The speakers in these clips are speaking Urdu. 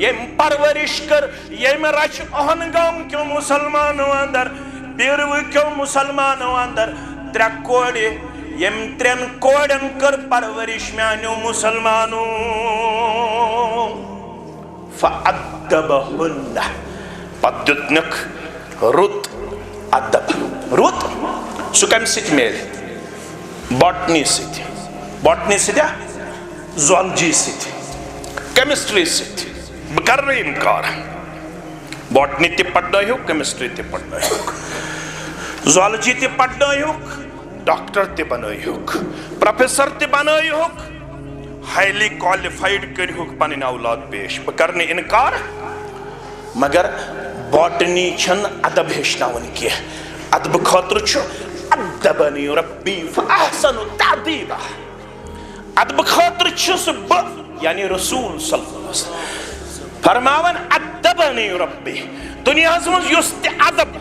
یم پرورش کر یم رچ اہنگام کیوں مسلمانوں اندر بیرو کیوں مسلمانوں اندر ترے کوڑی یم ترین کوڑن کر پرورش میانیو مسلمانوں فَأَدَّبَهُنَّ پدتنک رُت ادب رُت سو کم سیت میل باٹنی سیت زولجی سیت کیمسٹری سیت بکر رہی انکار باٹنی تی پڑھنا ہی ہو کیمسٹری تی پڑھنا ہی ہو زولجی تی پڑھنا ہی ہو ڈاکٹر تی بنائی ہو پروفیسر تی بنائی ہو ہائیلی کوالیفائیڈ کری ہو پانین اولاد پیش بکرنی انکار مگر باٹنی چھن ادب ہشنا ون کی ادب خاطر چھو ادبنی ربی فاحسن تعدیبہ ادب خاطر چھو سب یعنی رسول صلی اللہ علیہ وسلم فرماون ادبنی ربی دنیا زمز یست ادب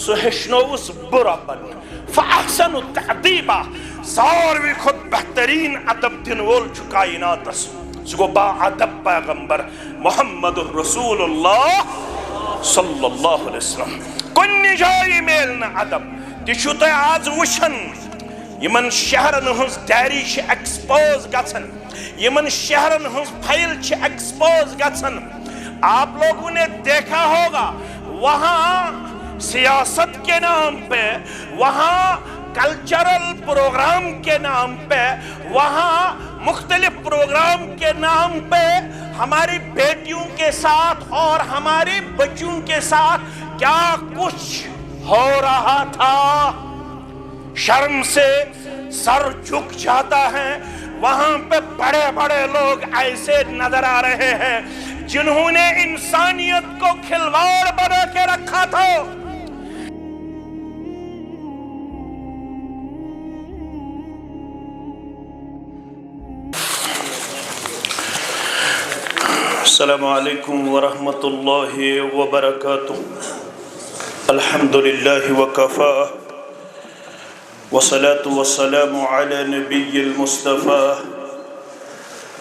سو ہشنوس برابن فاحسن تعدیبہ ساروی خود بہترین ادب دن وول چھو کائنات سگو با ادب پیغمبر محمد رسول اللہ صلی اللہ علیہ وسلم کنی جائی میلنا ادب تیشو تے آز وشن یمن شہرن ہنس ڈیری چھ ایکسپوز گھن یمن شہرن ہنس فائل چھ ایکسپوز گھن آپ لوگوں نے دیکھا ہوگا وہاں سیاست کے نام پہ وہاں کلچرل پروگرام کے نام پہ وہاں مختلف پروگرام کے نام پہ ہماری بیٹیوں کے ساتھ اور ہمارے بچوں کے ساتھ کیا کچھ ہو رہا تھا شرم سے سر جھک جاتا ہے وہاں پہ بڑے بڑے لوگ ایسے نظر آ رہے ہیں جنہوں نے انسانیت کو کھلواڑ بنا کے رکھا تھا السلام علیکم ورحمۃ اللہ وبرکاتہ الحمدللہ وکفا والصلاة والسلام على نبی المصطفى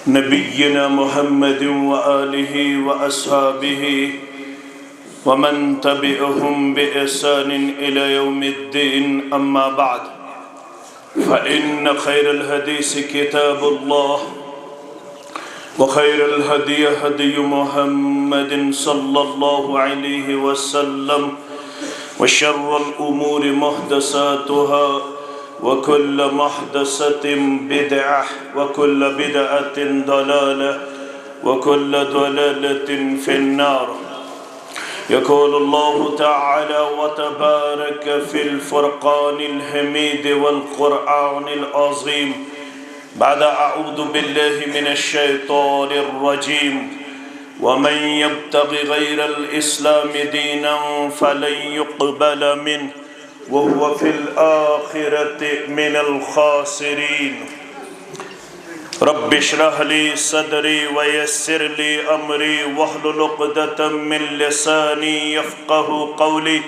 نبینا محمد وآلہ وأصحابہ ومن تبعهم بإحسان إلى يوم الدين أما بعد فإن خير الحديث كتاب الله وخير الهدي هدي محمد صلى الله عليه وسلم وشر الأمور محدثاتها وكل محدثة بدعة وكل بدعة ضلالة وكل ضلالة في النار يقول الله تعالى وتبارك في الفرقان الحميد والقرآن العظيم بعد أعوذ بالله من الشيطان الرجيم ومن يبتغ غير الإسلام دينا فلن يقبل منه وهو في الآخرة من الخاسرين رب اشرح لي صدري ويسر لي أمري واحلل عقدة من لساني يفقه قولي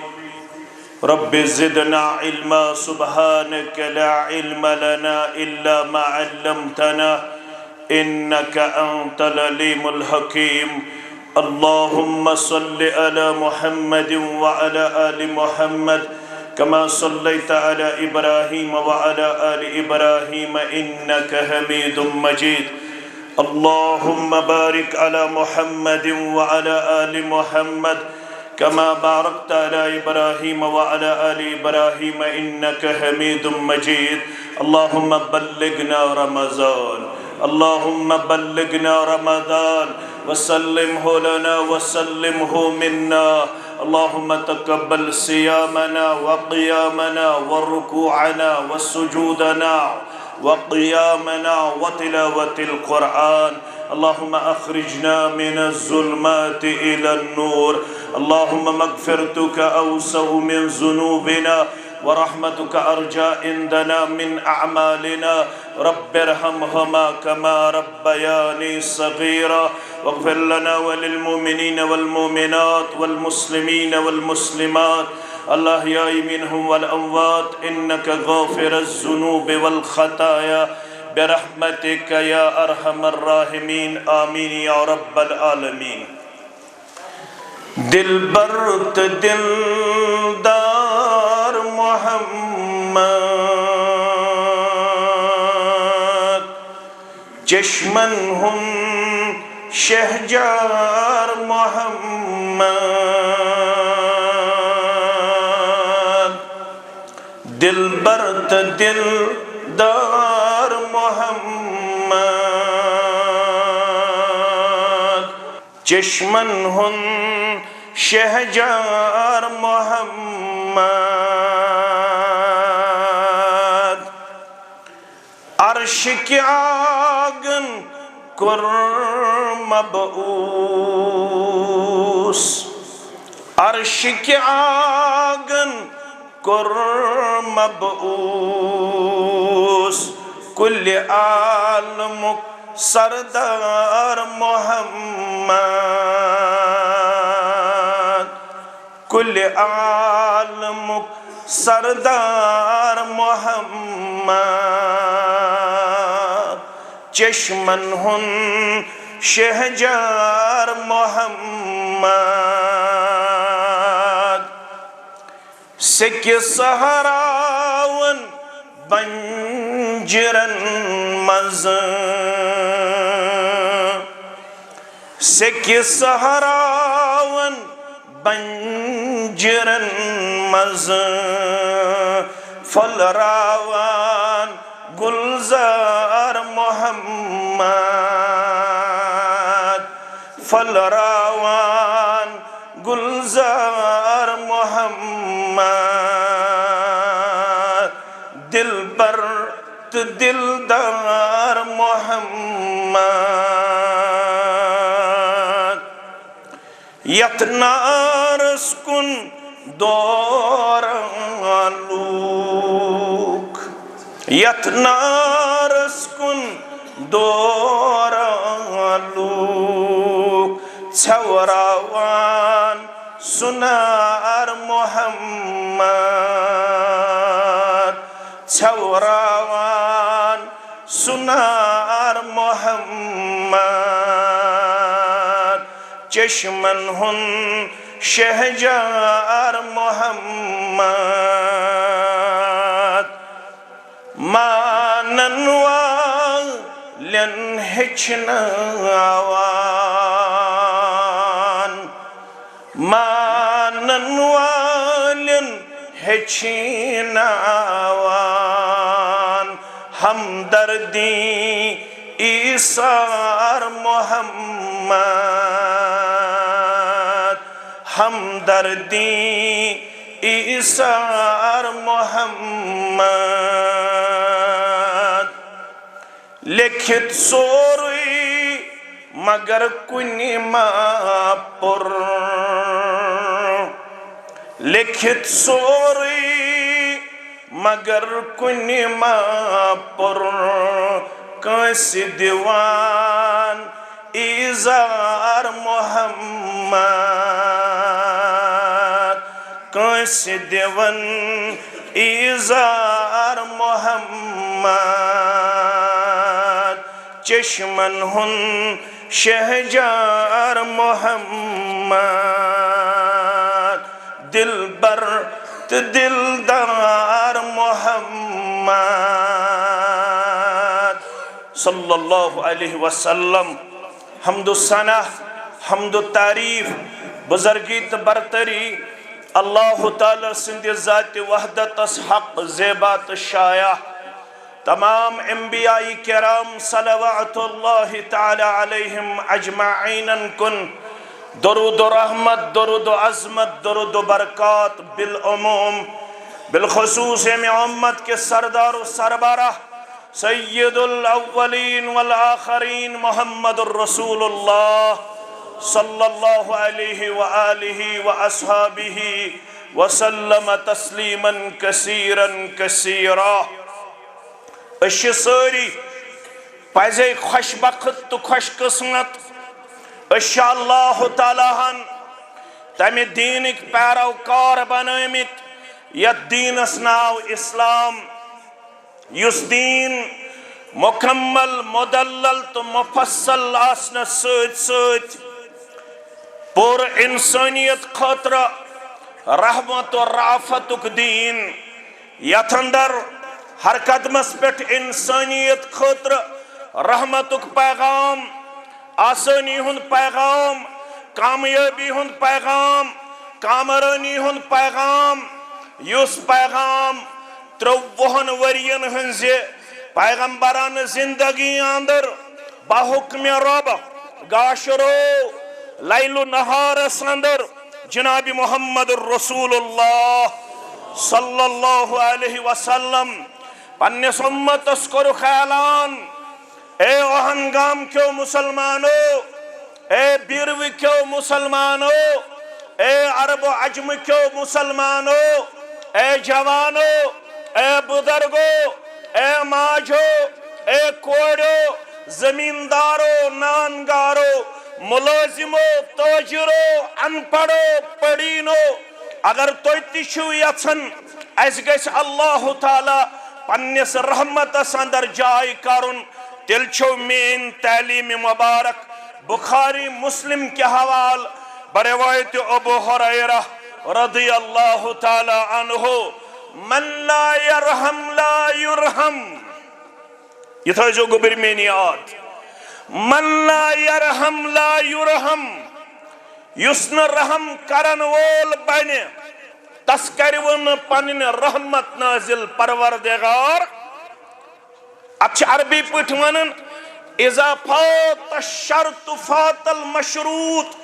رب زدنا علما سبحانك لا علم لنا إلا ما علمتنا إنك أنت العليم الحكيم اللهم صل على محمد وعلى آل محمد كما صليت على إبراهيم وعلى آل إبراهيم إنك حميد مجيد اللهم بارك على محمد وعلى آل محمد كما باركت على إبراهيم وعلى آل إبراهيم إنك حميد مجيد اللهم بلغنا رمضان اللهم بلغنا رمضان وسلمه لنا وسلمه منا اللهم تقبل صيامنا وقيامنا وركوعنا وسجودنا وقيامنا وتلاوة القرآن اللهم أخرجنا من الظلمات إلى النور اللهم مغفرتك أوسع من ذنوبنا ورحمتك أرجى عندنا من أعمالنا رب ارحمهما كما ربياني صغيرا واغفر لنا وللمؤمنين والمؤمنات والمسلمين والمسلمات الأحياء منهم والأموات إنك غافر الذنوب والخطايا برحمتك يا أرحم الراحمين آمين يا رب العالمين دلبر تو دلدار محمد چشمن ہن شہجار محمد دلبر تو دلدار محمد چشمن ہن شہجار محمد عرش کی آگن کر مبعوث عرش کی آگن کر مبعوث کل عالم سردار محمد کل عالم سردار محمد چشمن ہن شہجار محمد سکہ سہراون بنجرن مز سکہ سہراون بنجرن مز پھلراوان گلزار محمد پھلراوان گلزار محمد دلبر تو دلدار محمد یتنارس کن دوران لوک یتنارس کن دوران لوک چھوراوان سنار محمد چھوراوان سنار محمد چشمن ہن شہجار محمد مانن والن ہچناوان مانن والن ہچناوان ہمدردی ایثار محمد ہمدردی ایثار محمد لکھت سوری مگر کنی ما پر لکھت سوری مگر کنی ما پر کس دیوان ایزار محمد کس دیوان ایزار محمد چشمن ہن شہجار محمد دلبر تو دلدار محمد صلی اللہ علیہ وسلم حمد و ثنا حمد و تعریف بزرگی تو برتری اللہ تعالی سند ذات وحدت حق زیبات شایع تمام انبیاء کرام صلوات اللہ تعالی علیہم اجمعین کن درود و رحمت درود و عظمت درود و برکات بالعموم بالخصوص میں امت کے سردار و سربراہ سید الاولین والآخرین محمد الرسول اللہ صلی اللہ علیہ وآلہ وآصحابہ وسلم تسلیما کثیرا کثیرا اشی ساری پائزے خوش بخت تو خوش قسمت اشی اللہ تعالیٰ ہن تمی دینک پیروکار بنامت یت دینس ناو اسلام یس دین مکمل مدلل تو مفصل آسن سوچ پور انسانیت خاطر رحمت و رافت دین یتھ اندر ہر قدمس پہ انسانیت خاطر رحمت پیغام آسانی ہند پیغام کامیابی ہند پیغام کامرانی ہند پیغام یس پیغام 30 ورین ہنز پیغمبران زندگی اندر بحکم رب گاشرو لیل و نہارس اندر جناب محمد رسول اللہ صلی اللہ علیہ وسلم پنس امتس کورک اعلان اے اوہنگام کیو مسلمانو اے بیروی کیو مسلمانو اے عرب و عجم کیو مسلمانو اے جوانو اے بزرگو اے ماجو اے کوڑو زمیندارو نانگارو ملازمو تاجرو ان پڑھو پڑینو اگر توی تشو یژھن اس گژھِ اللہ تعالی پنس رحمتس اندر جائے کرن تیل چھو مین تعلیم مبارک بخاری مسلم کے حوال بروایت ابو ہریرہ رضی اللہ تعالی عنہ من لا یرحم لا یرحم یہ تھا جو گبر میں یاد من لا یرحم لا یرحم یسن رحم کرن وول بنے تس کرون پنن رحمت نازل پروردگار اچھا عربی پٹ ونن اذا فات الشرط فات المشروط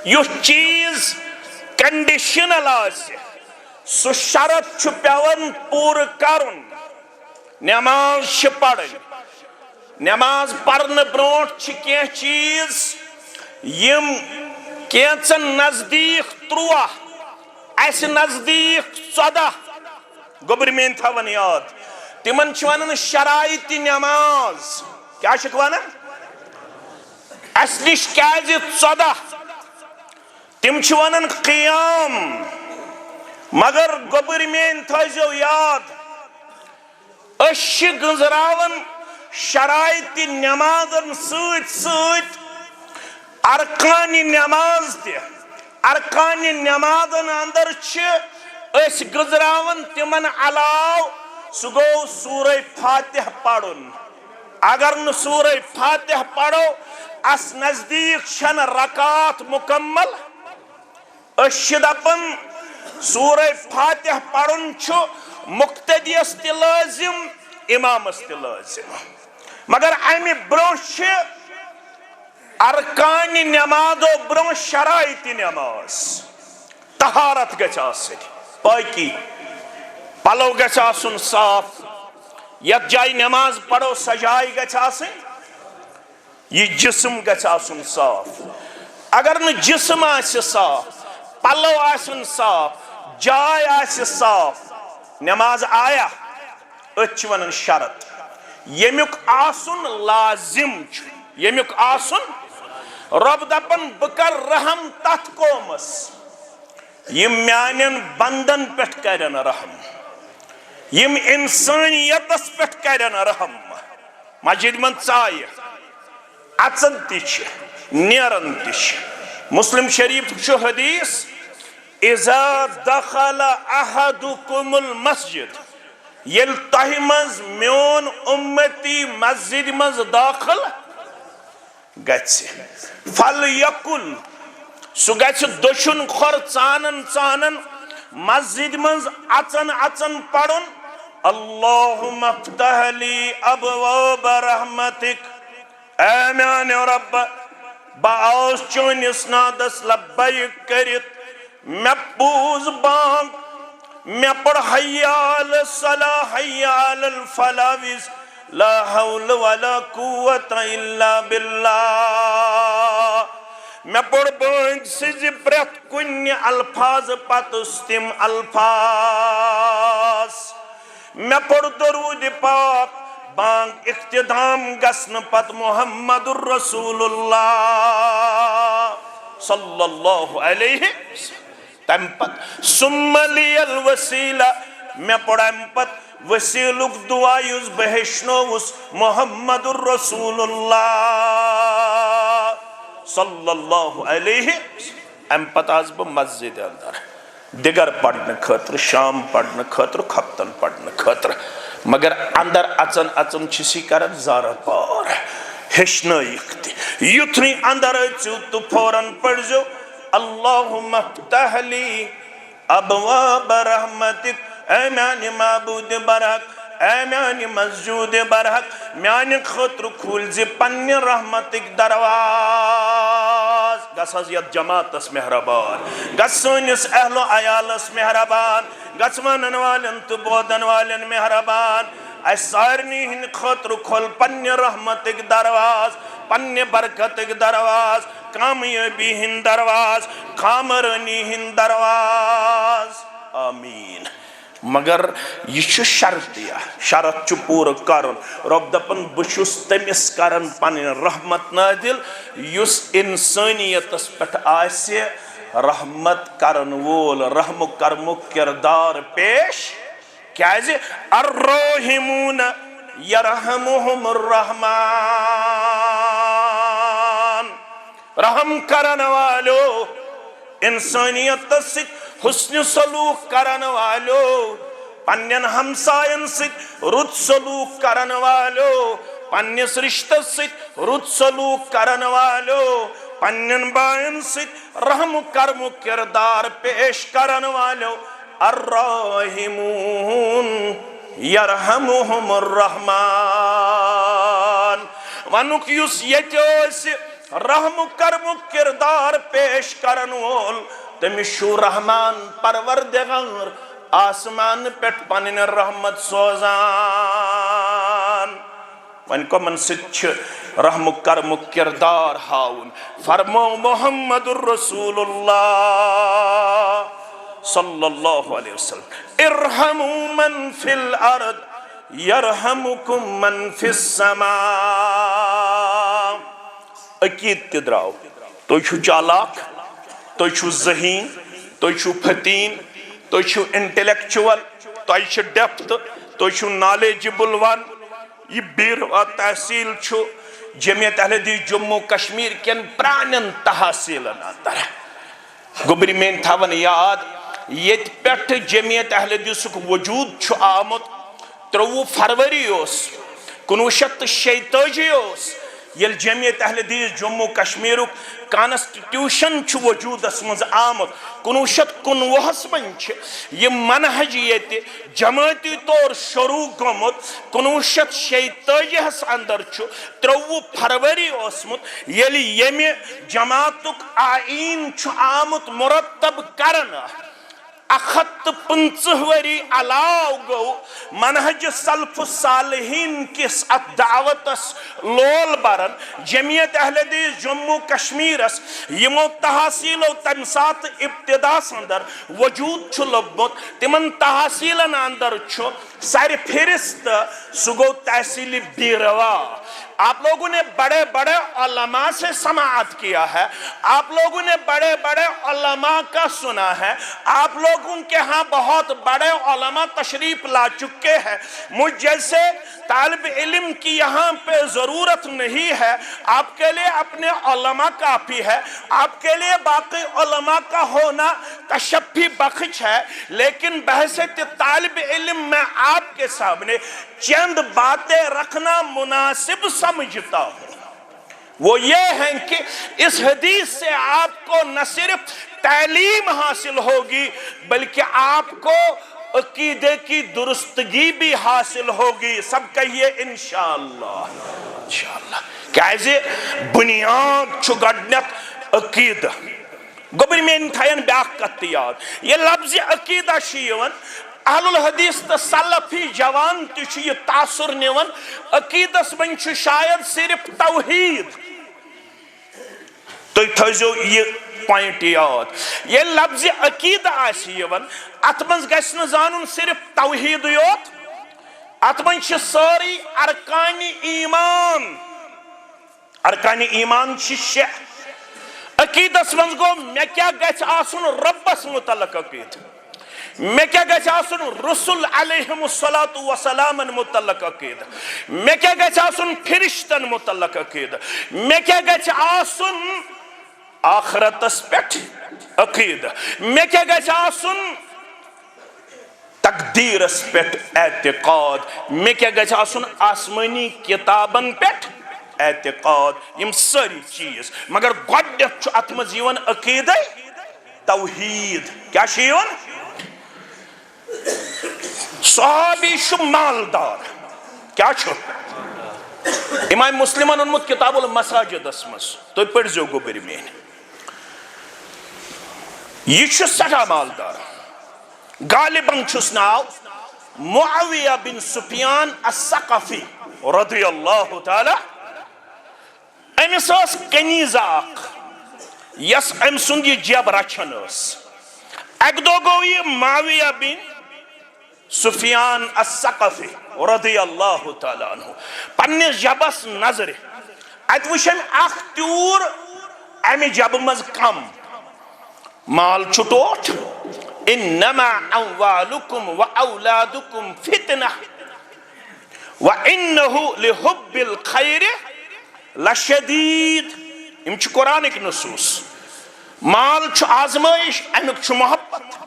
یس چیز کنڈیشنل آسے سو شرط چھ پیون پور کرن نماز چھ پڑھن نماز پڑھن برونٹ چھ کیا چیز یم کینچن نزدیک 13 ایسے نزدیک 14 گبر میں تھاون یاد تمن چھ شرائط نماز کیا چھ ونن اس نش کیازِ 14 تم چھ ونن قیام مگر گبر میں تھو یاد اش گزراون شرائط نمازن سوت سوت ارکان نماز تہ ارکان نمازن اندر اس گزراون تمن علاو سہ گو سورہ فاتح پڑھن اگر نہ سورہ فاتح پڑھو اس نزدیک چھن رکعت مکمل اس دپن سورہ فاتح پڑھن چھ مقتدی است لازم امام است لازم مگر امی برونش ارکان نمازو برون شرائط نماز طہارت گژھِ آسٕنۍ پاکی پلو گژھِ آسُن صاف یتھ جائے نماز پڑھو سجائی گژھِ آسٕنۍ یہ جسم گژھِ آسُن صاف اگر نہ جسم آسہِ صاف پلو آسن صاف جائے آسہِ صاف نماز آیا اتھ ونن شرط یمیک آسن لازم یمیک آسن رب دپن بکر رحم تت قومس یم میانن بندن پٹھ کرن رحم یم انسانیتس پٹھ کرن رحم مسجد من ژایہِ اژن تہ نیرن تہ مسلم شریف چھ حدیث اذا دخل احدكم المسجد یل تہ مز میون امتی مسجد مز داخل گژھِ فلیقل سہ گژھِ دشن کھور ژانن ژانن مسجد مز اژن اژن پڑھن اللہم افتح لی ابواب رحمتک اے میان رب باؤس چونس نادس لبیک کرت میں بوز بانگ میں پڑھ حیال الصلاح حیال الفلاوز لا حول ولا قوت الا باللہ میں پڑھ بانگ سز پرت کن الفاظ پتستم الفاظ میں پڑھ درود پاک بانگ اختتام گسن پت محمد الرسول اللہ صلی اللہ علیہ وسلم تم پت ثم لی الوسیلہ میں پڑھم پت وسیلک دعا یس بہشنوس محمد الرسول اللہ صلی اللہ علیہ ام پتہ بہ مسجد اندر دگر پڑھنے خاطر شام پڑھنے خاطر کھپتن پڑھنے خاطر مگر اندر اچن اچن چسی کرن زارہ پار ہشنائک تھی یتنی اندر اچو تو فوراً پڑھ جو اللہم افتح لی ابواب رحمتک اے میانی معبود برحق اے میانی مسجود برحق میانی خطر کھول زی پنی رحمتک دروازہ گس حض یت جماعت اس مہربان گس سونس اہل و عیال اس مہربان گس ونن والن تو بودن والن مہربان اے سارنی ہن خطر کھول پنی رحمتک درواز پنی برکتک درواز کامیابی ہن درواز کامرانی ہن درواز آمین مگر یہ شرطیہ شرط چھ پور کرن رب دپن بشس تمس کرن پن رحمت نازل یس انسانیت اس پٹ آسی رحمت کرن وول رحم کرم کردار پیش کیازِ الراحمون یرحمہم الرحمن رحم کرن والو انسانیت ست حسن سلوک کرن والو پنین ہمسائن ست رد سلوک کرن والو پنیس رشتہ ست رد سلوک کرن والو پنین بائن ست رحم کرم کردار پیش کرن والو الراحمون یرحمہم الرحمن ونک یس یتیوس رحم کرم کردار پیش کرن وول تمشو رحمان پروردگار آسمان پیٹ پنن رحمت سوزان ون کو من سچ رحم کرم کردار ہاون فرمو محمد الرسول اللہ صلی اللہ علیہ وسلم ارحموا من فی الارض یرحمکم من فی السماء عقید تدراو تو چھو چالاک تو چھو ذہین تو چھو فتین تو چھو انٹلیکچول تو چھو ڈیپتھ تو چھو نالیجبل ون یہ بیروا تحصیل چھو جمعیت اہل حدیث جموں کشمیر کین پرانن تحصیلن اندر گبری میں تھاون یاد یہ پیٹھ جمعیت اہل حدیث وجود چھو آمد 23 فروری اس 1986 اس یل جمعیت اہل حدیث جموں کشمیر کانسٹیٹیوشن چھ وجود اسمز آمد 1919 من یہ منہج یہ جماعتی طور شروع گمت 1986 اندر 23 فروری اسمت یل یمی جماعتک آئین چھ آمد مرتب کرنا 150 وری علاو گو منہج سلف صالحین کس دعوت لول برن جمعیت اہل حدیث جموں کشمیر یمو تحصیل و تمسات ابتدا اندر وجود چھ لبت تمن تحصیلن اندر چھ سر فہرست سگو تحصیل بیروا آپ لوگوں نے بڑے بڑے علماء سے سماعت کیا ہے آپ لوگوں نے بڑے بڑے علماء کا سنا ہے آپ لوگوں کے ہاں بہت بڑے علماء تشریف لا چکے ہیں مجھ جیسے طالب علم کی یہاں پہ ضرورت نہیں ہے آپ کے لئے اپنے علماء کافی ہے آپ کے لئے باقی علماء کا ہونا تشفی بخش ہے لیکن بحثیت طالب علم میں آپ کے سامنے چند باتیں رکھنا مناسب سمجھتا ہوں وہ یہ ہیں کہ اس حدیث سے آپ کو نہ صرف تعلیم حاصل ہوگی بلکہ آپ کو عقیدے کی درستگی بھی حاصل ہوگی سب کہیے انشاءاللہ انشاءاللہ کیسے بنیاد چھو گڑنت عقیدہ گبر میں انتہین بیاق کتیاد یہ لفظ عقیدہ شیون اہل الحدیث تا سلفی جوان تیچو یہ تاثر نیون عقیدس من چھو شاید صرف توحید تو تھوزو یہ پوائنٹ یاد یہ لفظ عقیدہ آسی یون اتمنز گسن زانون صرف توحید یوت اتمن چھ ساری ارکان ایمان چھ شہ عقیدس منز گو میں کیا گچ آسن ربس متعلق عقید میں کیا گچ آسن رسول علیہم السلام متعلق عقید میں کیا گچ آسن فرشتن متعلق عقید میں کیا گچ آسن آخرتس پٮ۪ٹھ عقیدہ مےٚ کیٛاہ گژھِ آسُن تقدیرس پٮ۪ٹھ اعتقاد مےٚ کیٛاہ گژھِ آسُن آسمٲنی کِتابن پٮ۪ٹھ اعتقاد یِم سٲری چیٖز مگر گۄڈنٮ۪تھ چھُ اتھ منٛز یِوان عقیدے توحید کیٛاہ چھُ یِوان صحابی چھُ مالدار کیٛاہ چھُ امام مسلمن اوٚنمُت کتاب المساجدس منٛز تُہۍ پٔرۍزیو گوٚبٕرۍ میٲنۍ یہ چھُ سٮ۪ٹھاہ مالدار غالباً چھُس ناو معاویہ بن سفیان الثقفی رضی اللہ تعالیٰ أمِس ٲس کنیٖزا اکھ یس أمۍ سُنٛد یہِ جب رچھان ٲس اکہِ دۄہ گوٚو یہِ معاویہ بن سفیان الثقفی رضی اللہ تعالیٰ عنہ پننِس جبس نظرِ اتہِ وٕچھ أمۍ اکھ تیوٗر امہِ جبہٕ منٛز کم مال چھُ ٹوٹھ انما اموالکم واولادکم فتنہ وانہ لحب الخیر لشدید یم چھِ قرآنٕکۍ نصوٗص مال چھُ آزمٲیش امیُک چھُ محبت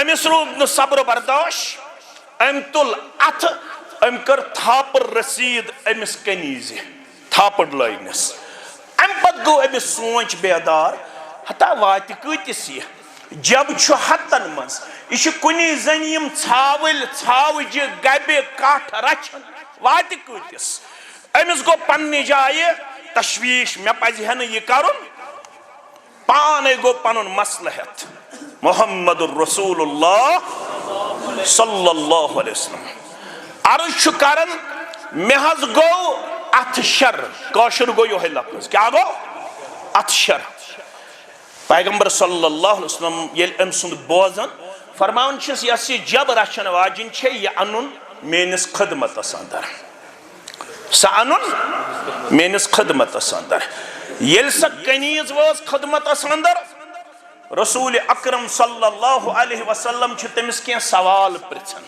أمِس روٗد نہٕ صبر برداش أمۍ تُل اتھٕ أمۍ کٔر تھاپٕر رسیٖد أمِس کنیٖزِ تھاپٕر لٲگنس امہِ پتہٕ گوٚو أمِس سونٛچ بیدار ہتا واتہِ کۭتِس یہِ جب چھُ ہتن منٛز یہِ چھُ کُنی زٔنۍ یِم ژھاوٕلۍ ژھاوجہِ گبہِ کٹھ رچھان واتہِ کۭتِس أمِس گوٚو پننہِ جایہِ تشویش مےٚ پزِ ہا نہٕ یہِ کرُن پانے گوٚو پنُن مسلہٕ ہٮ۪تھ محمد رسول اللہ صلی اللہ علیہ وسلم عرض چھُ کران مےٚ حظ گوٚو اتھ شر کٲشُر گوٚو یِہوٚے لفظ کیٛاہ گوٚو اتھ شر پیغمبر صلی اللہ علیہ وسلم ییٚلہِ أمۍ سُنٛد بوزان فرماوان چھِس یۄس یہِ جب رچھن واجِنۍ چھےٚ یہِ انُن میٲنِس خدمتس انٛدر سۄ انُن میٲنِس خدمتس انٛدر ییٚلہِ سۄ کنیٖز وٲژ خدمتس انٛدر رسول اکرم صلی اللہ علیہ وسلم چھِ تٔمِس کینٛہہ سوال پرژھان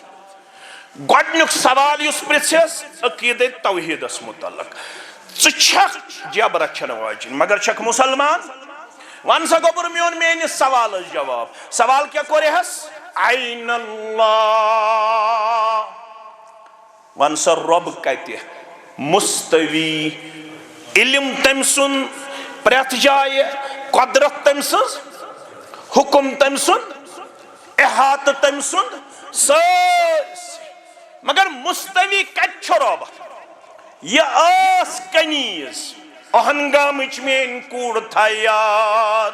گۄڈنیُک سوال یُس پرژھٮ۪س عقیدے توحیدس متعلق ژٕ چھکھ جب رچھن واجِنۍ مگر چھکھ مُسلمان ون سا گوٚبُر میون میٲنِس سوالس جواب سوال کیٛاہ کوٚرہس عین اللہ ون سا رۄب کتہِ مستوی علم تٔمۍ سُنٛد پرٛٮ۪تھ جایہِ قۄدرت تٔمۍ سٕنٛز حُکم تٔمۍ سُنٛد احاطہٕ تٔمۍ سُنٛد سٲرسٕے مگر مستوی کتہِ چھُ رۄب یہِ ٲس کنیٖز اہنگامٕچ میٲنۍ کوٗر تھاے یاد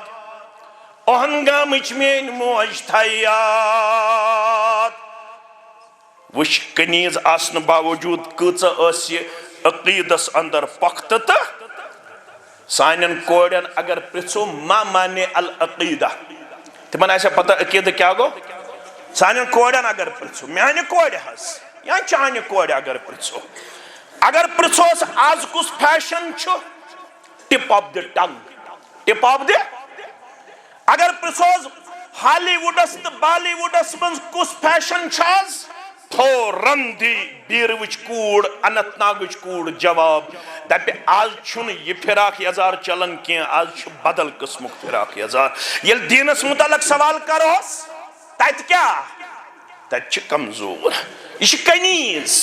اہنگامٕچ میٲنۍ موج تھاے یاد وٕچھ کنیٖز آسنہٕ باوجوٗد کۭژاہ ٲس یہِ عقیٖدس انٛدر پۄختہٕ تہٕ سانٮ۪ن کورٮ۪ن اگر پرژھو ما مانے العقیدہ تِمن آسیا پتہ عقیٖدٕ کیٛاہ گوٚو سانٮ۪ن کورٮ۪ن اگر پرژھو میانہِ کورِ حظ یا چانہِ کورِ اگر پرژھو اگر پرژھوس آز کُس فیشن چھُ tip of the tongue tip of the اگر پرژھوس ہالی وُڈس تہٕ بالی وُڈس منٛز کُس فیشن چھُ آز فوراً دی بیٖروٕچ کوٗر اننت ناگٕچ کوٗر جواب دپہِ آز چھُنہٕ یہِ فراق یزار چلان کینٛہہ آز چھُ بدل قٕسمُک فراق یزار ییٚلہِ دیٖنس متعلق سوال کرہوس تتہِ کیٛاہ تتہِ چھِ کمزور یہِ چھِ کنیٖز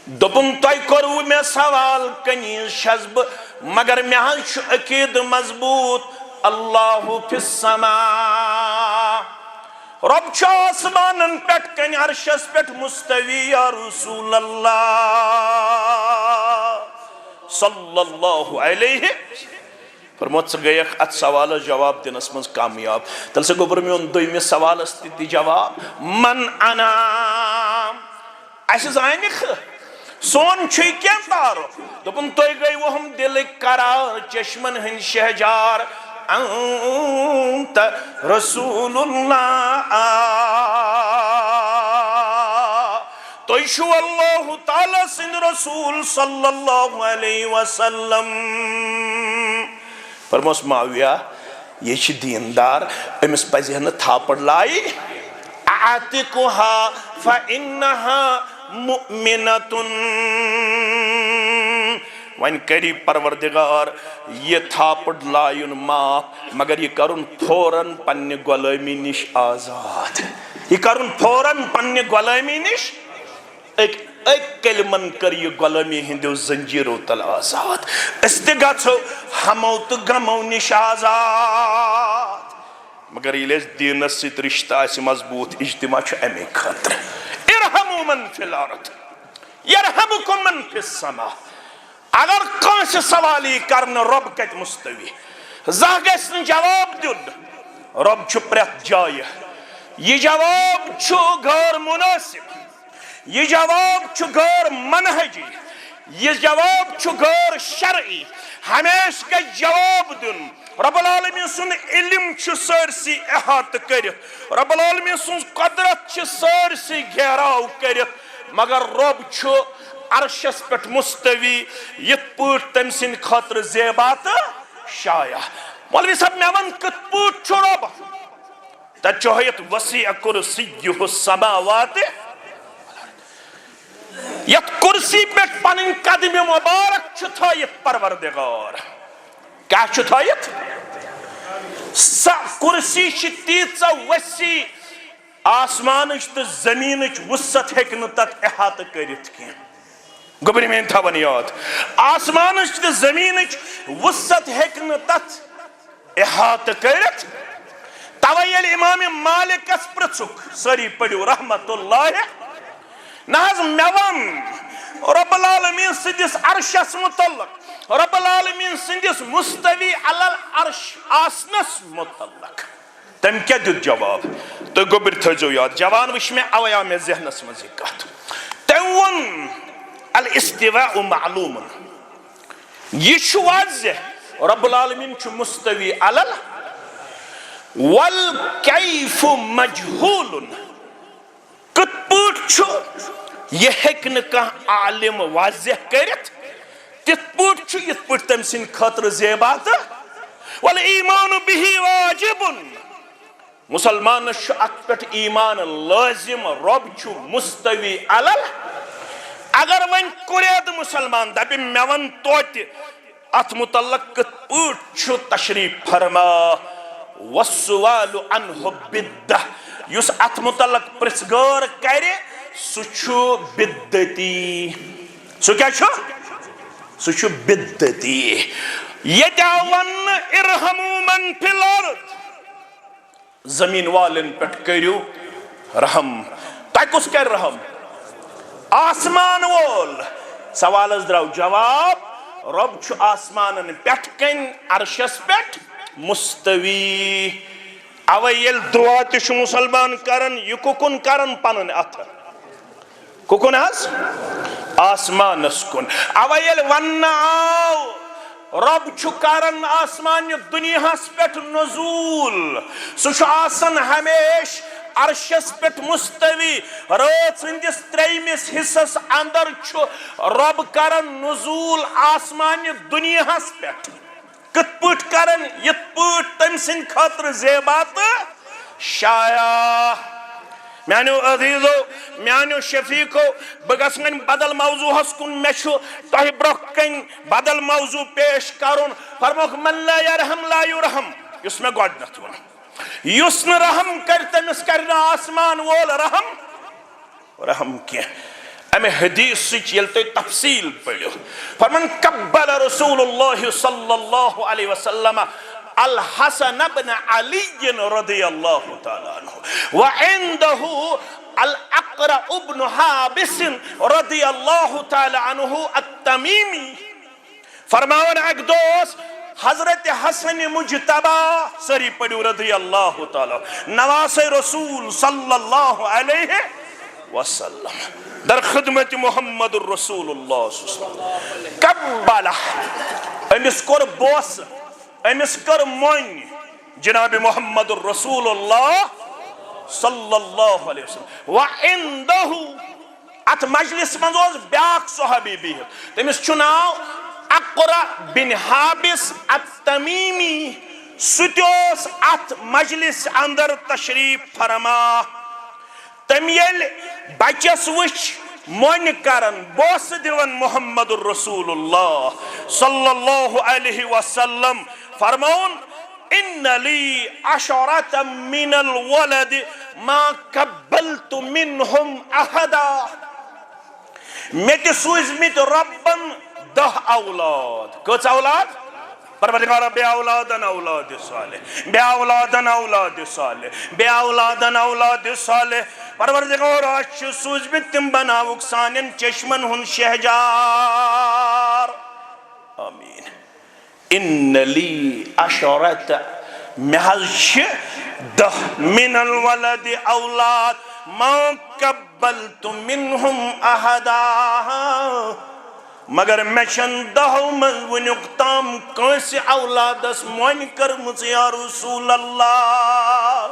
دوٚپُن تۄہہِ کوٚروٕ مےٚ سوال کنیٖز چھس بہٕ مگر مےٚ حظ چھُ عقیٖدٕ مضبوٗط اللہ فی السما رۄب چھُ آسمانن پٮ۪ٹھ کنہِ عرشس پٮ۪ٹھ مستوی یا رسول اللہ صلی اللہ علیہ فرموت ژٕ گٔیکھ اتھ سوالس جواب دِنس منٛز کامیاب تیٚلہِ سا گوٚبُر میون دوٚیمِس سوالس تہِ دِ جواب من انا اسہِ زانِکھ سون چھُے کینٛہہ تعارُف دوٚپُن تُہۍ گٔیوُہم دِلٕکۍ قرار چشمن ہٕنٛدۍ شہجار انت رسول اللہ تُہۍ چھُو اللہ تعالیٰ سٕنٛدۍ رسول صلی اللہ علیہ وسلم فرموس معاویہ یہ چھِ دیندار أمِس پزِ ہا نہٕ تھاپڑ لایِنۍ اعتقها فإنها مؤمنة ون کری پروردگار یہ تھاپڑ لائن معاف مگر یہ کرن فوراً پنہ غلامی نش آزاد یہ کرن فوراً پنہ غلامی نش ایک کلمن کر یہ غلامی ہندو زنجیرو تل آزاد اس تہ گژھو ہمو تو غمو نش آزاد مگر ییٚلہِ اَسہِ دیٖنس سۭتۍ رشتہ آسہِ مضبوط اجتماع چھُ امی خٲطرٕ ارحموا من فی الارض یرحمکم من فی السماء اگر کانٛسہِ سوال یی کرنہٕ رۄب کتہِ مستوی زانٛہہ گژھِ نہٕ جواب دیُن رۄب چھُ پرٛٮ۪تھ جایہِ یہ جواب چھُ غٲر منٲسب یہ جواب چھُ غٲر منہجی یہ جواب چھُ غٲر شرعی ہمیشہ گژھِ جواب دیُن رب العالمین سن علم چھُ سٲرسٕے احاطہ کٔرِتھ رب العالمین سن قدرت چھِ سٲرسٕے گھیراو کٔرِتھ مگر رب چھُ عرشس پٮ۪ٹھ مستوی یِتھ پٲٹھۍ تٔمۍ سٕنٛدِ خٲطرٕ زیبا تہٕ شایع مولوی صاحب مےٚ وَن کِتھ پٲٹھۍ چھُ رب تتہِ چھُ ہٲیِتھ وسیع کرسیہ السماوات یتھ کرسی پٮ۪ٹھ پنٕنۍ قدمِ مبارک چھُ تھٲیِتھ پروردگار کیا چھُ تھٲیِتھ سۄ کرسی چھِ تیٖژاہ وسیع آسمانٕچ تہٕ زمیٖنٕچ وُسعت ہیٚکہِ نہٕ تتھ احاطہ کٔرِتھ کینٛہہ گوٚبرِ میٲنۍ تھاوَن یاد آسمانٕچ تہٕ زمیٖنٕچ وُسعت ہیٚکہِ نہٕ تتھ احاطہ کٔرِتھ توے ییٚلہِ امام مالکس پرٛژھُکھ سٲری پٔرِو رحمتہ اللہ نہ حظ مےٚ وَن رب العالمین سٕنٛدِس عرشس متعلق رب العالمین سٕنٛدِس مستوی علی العرش آسنس متعلق تٔمۍ کیٛاہ دیُت جواب تُہۍ گوٚبٕرۍ تھٲیزیو یاد جوان وٕچھ مےٚ اوے آو مےٚ ذہنس منٛز یہِ کتھ تٔمۍ ووٚن الاستواء معلوم یہ چھُ واضح رب العالمین چھُ مستوی علی والکیف مجہول کِتھ پٲٹھۍ چھُ یہ ہیٚکہِ نہٕ کانٛہہ عالم واضح کٔرِتھ تِتھ پٲٹھۍ چھُ یِتھ پٲٹھۍ تٔمۍ سٕنٛدِ خٲطرٕ زیبا تہٕ والایمان بہ واجب مسلمانس چھُ اتھ پٮ۪ٹھ ایمان لٲزم رب چھُ مستوی علی اگر وۄنۍ قُرید مسلمان دپہِ مےٚ وَن توتہِ اتھ متعلق کِتھ پٲٹھۍ چھُ تشریف فرما والسؤال عنہ بدعہ یُس اتھ متعلق پرژھ غٲر کرِ سُہ چھُ بدعتی سُہ کیٛاہ چھُ سُہ چھُ بدعتی ییٚتہِ آو وننہٕ ارحموا من فی الارض زمیٖن والٮ۪ن پٮ۪ٹھ کٔرِو رحم تۄہہِ کُس کرِ رحم آسمان وول سوالس درٛاو جواب رب چھُ آسمانن پٮ۪ٹھ کَنۍ عرشس پٮ۪ٹھ مستوی اوے ییٚلہِ دعا تہِ چھُ مُسلمان کران یہِ کُکُن کران پنُن اتھٕ کُکُن حظ آسمانس کُن اوے ییٚلہِ وننہٕ آو رب چھُ کران آسمانہِ دُنیاہس پٮ۪ٹھ نزوٗل سُہ چھُ آسان ہمیشہ عرشس پٮ۪ٹھ مستوی رٲژ ہٕنٛدِس ترٛیٚیمِس حصس اندر چھُ رب کران نزوٗل آسمانہِ دُنیاہس پٮ۪ٹھ کِتھ پٲٹھۍ کران یِتھ پٲٹھۍ تٔمۍ سٕنٛدِ خٲطرٕ زیبا تہٕ شایع میانیو عزیزو میانیو شفیقو بہٕ گژھٕ وۄنۍ بدل موضوٗہس کُن مےٚ چھُ تۄہہِ برونٛہہ کنہِ بدل موضوٗع پیش کرُن فرموکھ من لا یرحم لا یرحم یُس مےٚ گۄڈنیتھ ووٚن یُس نہٕ رحم کرِ تٔمِس کرِ نہٕ آسمان وول رحم کینٛہہ امہِ حدیث سۭتۍ ییٚلہِ تُہۍ تفصیل پٔرِو فرمان قبل رسول اللہ صلی اللہ علیہ وسلم الحسن بن علی رضی اللہ تعالیٰ عنہ وعندہ الاقرع بن حابس رضی اللہ تعالیٰ عنہ التمیمی فرماون اکھ دۄہ اوس حضرت حسن مجتبی سٲری پٔرِو رضی اللہ تعالیٰ نواسے رسول صلی اللہ علیہ وسلم در خدمت محمد الرسول اللہ قبلہ امس کور بوس امس کر مون جناب محمد الرسول اللہ صلی اللہ علیہ وسلم وعندہ ات مجلس منٛز اوس بیاکھ صحابی بِہِتھ تٔمِس چھُ ناو اقرع بن حابس التمیمی سُہ تہِ اوس ات مجلس اندر تشریف فرما تٔمۍ ییٚلہِ بچس وٕچھ مون کرن بوس دیون محمد الرسول اللہ صلی اللہ علیہ وسلم فرمون ان لی عشرۃ من الولد ما قبلت منہم احدا میں سوزمت ربن 10 اولاد کچھ اولاد پروردگارا بے اولادن اولاد صالح بے اولادن اولاد صالح بے اولادن اولاد صالح پروردگارا سوزمت تم بناوک سانن چشمن ہن شہجار آمین ان لی عشرۃ محض 10 من الولد اولاد ما قبلت منہم احدا مگر میں چن 10 من ونیقتام کنس اولادس مون کرمز یا رسول اللہ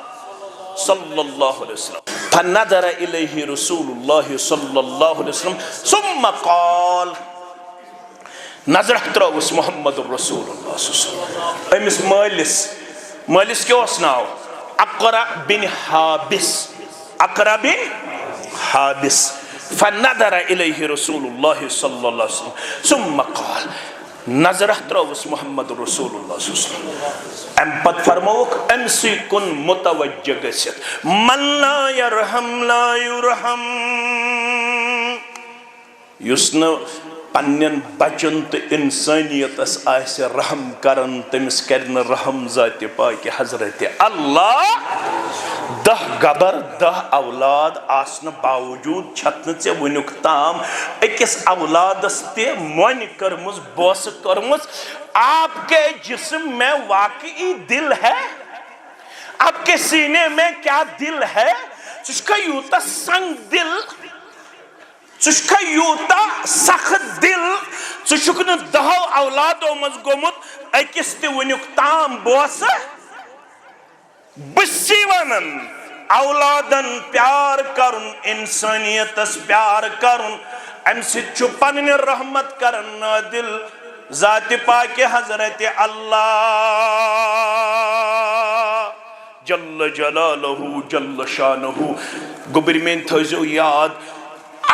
صلی اللہ علیہ وسلم فنظر الیہ رسول اللہ صلی اللہ علیہ وسلم ثم قال نظر تروس محمد الرسول اللہ صلی اللہ علیہ وسلم امس مالس کیا اس ناو اقرع بن حابس اقرع بن حابس فنظر الیہ رسول اللہ صلی اللہ علیہ وسلم ثم قال نظر تروس محمد رسول اللہ صلی اللہ علیہ وسلم ام پت فرموک امسی کن متوجہ گسیت من لا یرحم لا یرحم یسن پنن بچن تو انسانیت اس آئیسے رحم کرن تمس کرن رحم ذات پاک حضرت اللہ 10 گبر 10 اولاد آسن باوجود چھتن سے ونک تام اکس اولادس تے مون کرمز بوس کرمز آپ کے جسم میں واقعی دل ہے آپ کے سینے میں کیا دل ہے جس کا یوتا سنگ دل چشکا یوتا سخت دل چشکن 10 اولادو مز گومت اکس تی ونیک تام بوس بسی ونن اولادن پیار کرن انسانیتس پیار کرن ام ست چھو پنن رحمت کرن دل ذات پاک حضرت اللہ جل جلالہ جل شانہ گبر میں تھوزو یاد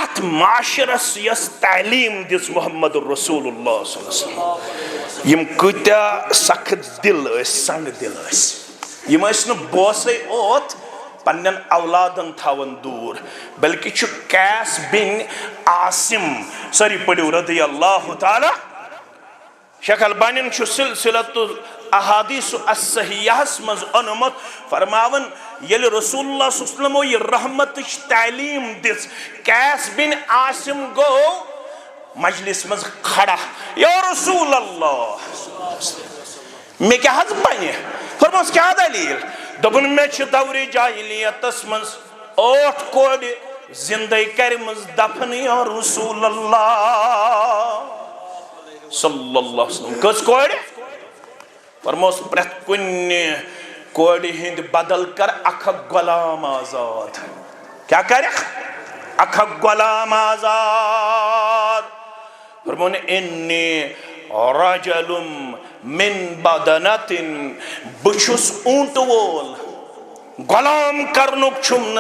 ات معاشرس یس تعلیم دس محمد الرسول اللہ صلی اللہ علیہ وسلم یم کتیا سخت دل اس سنگ دل اس یم اس نو بوسے اوت پنن اولادن تھاون دور بلکہ چھو قیس بن عاصم سری پڑھو رضی اللہ تعالی شیخ البانی چھو سلسلت احادیث الصحیحہ مز انمت فرماون یل رسول اللہ صلی اللہ علیہ وسلم یہ رحمت تعلیم دس قیس بن عاصم گو مجلس مز کھڑا یا رسول اللہ میں کیا حض بنے فرماس کیا دلیل دبن میں چھ دوری جاہلیت مز 8 کوڑ زندہ کرمز دفن یا رسول اللہ صلی اللہ علیہ وسلم کس کوڑ فرماس پرت کن کوڑی ہند بدل کر اکھ غلام آزاد کیا کرے اکھ غلام آزاد فرمون انی رجل من بدنت بچس اونٹ وول غلام کرنک چھمن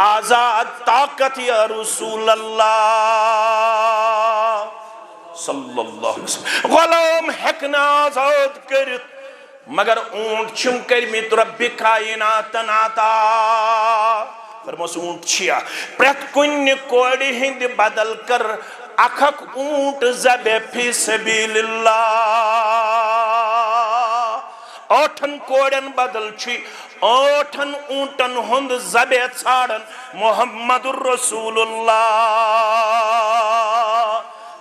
آزاد طاقت یا رسول اللہ صلی اللہ علیہ وسلم غلام ہکنا آزاد کرت مگر اونٹ چھم کرمیت رب کائنات ناتا فرموس اونٹ چھیا پرت کن کوڑی ہند بدل کر اکھک اونٹ زبے فی سبیل اللہ 8 کوڑن بدل چھی 8 اونٹن ہند زبے ژھاڑن محمد الرسول اللہ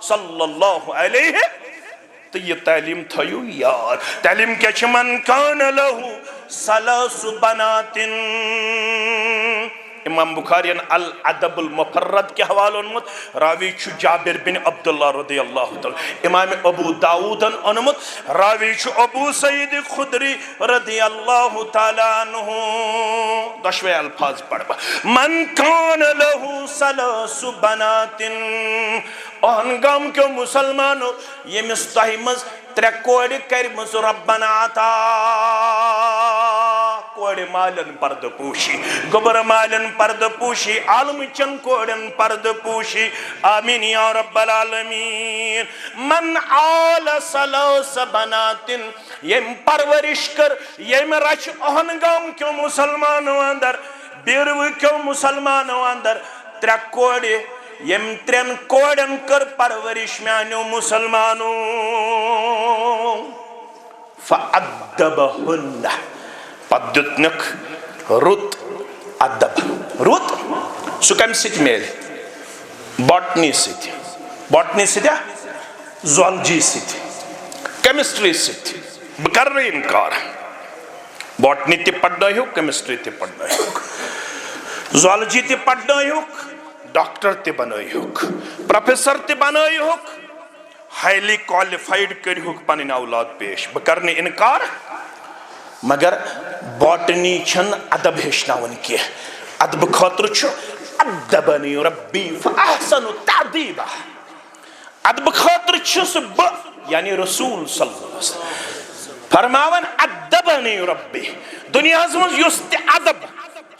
صلی اللہ علیہ تو یہ تعلیم تھیو یار تعلیم کیا چھ من کان لہو 3 بنات امام بخاری الادب المفرد کے حوالہ انمت راوی چھو جابر بن عبداللہ رضی اللہ تعالی امام ابو داود انمت راوی چھو ابو سعید خدری رضی اللہ تعالی عنہ دشوے الفاظ پڑھ با من کان لہو 3 بنات اہنگام کے مسلمانو یہ مستحمز 3 کوڑی کرمز ربنا عطا کوڑ مالن پرد پوشی گبر مالن پرد پوشی عالم چن کوڑن پرد پوشی آمین یا رب العالمین من آل سلاس بناتن یم پرورش کر یم رچ اہنگام کیوں مسلمانوں اندر بیرو کیوں مسلمانوں اندر ترے کوڑی یم ترین کوڑن کر پرورش میانیو مسلمانوں فَأَدَّبَهُنَّ پَدُّتنک رُت ادب رُت سو کم سیت میل باٹنی سیت زوالجی سیت کیمسٹری سیت بکر رہی انکار باٹنی تی پڑھنا ہی کیمسٹری تی پڑھنا ہی زوالجی تی پڑھنا ہی ڈاکٹر تی بنائی ہوک پروفیسر تی بنائی ہوک ہائیلی کوالیفائیڈ کری ہوک پانین اولاد پیش بکرنے انکار مگر باٹنی چھن ادب ہشناون کی ادب خاطر چھو ادبنی ربی فاحسن تعدیبہ ادب خاطر چھو سب یعنی رسول صلی اللہ علیہ وسلم فرماون ادبنی ربی دنیا ازمز یست ادب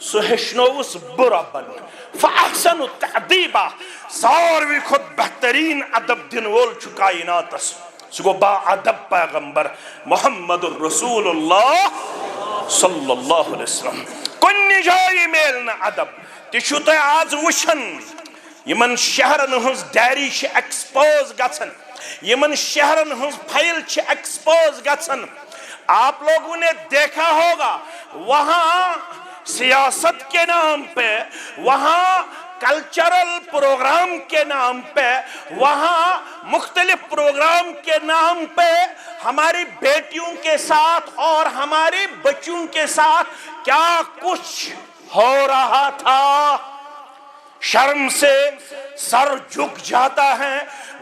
سو ہشنوس برابن فاحسن تعدیبہ ساروی خود بہترین ادب دن وول چھو کائناتس سگو با ادب پیغمبر محمد الرسول اللہ صلی اللہ علیہ وسلم کنی جائی میلنا ادب تیشو تے آز وشن یمن شہرن ہنز ڈیری چھ ایکسپوز گچن یمن شہرن ہنز پھائل چھ ایکسپوز گچن آپ لوگوں نے دیکھا ہوگا وہاں سیاست کے نام پہ وہاں کلچرل پروگرام کے نام پہ وہاں مختلف پروگرام کے نام پہ ہماری بیٹیوں کے ساتھ اور ہمارے بچوں کے ساتھ کیا کچھ ہو رہا تھا شرم سے سر جھک جاتا ہے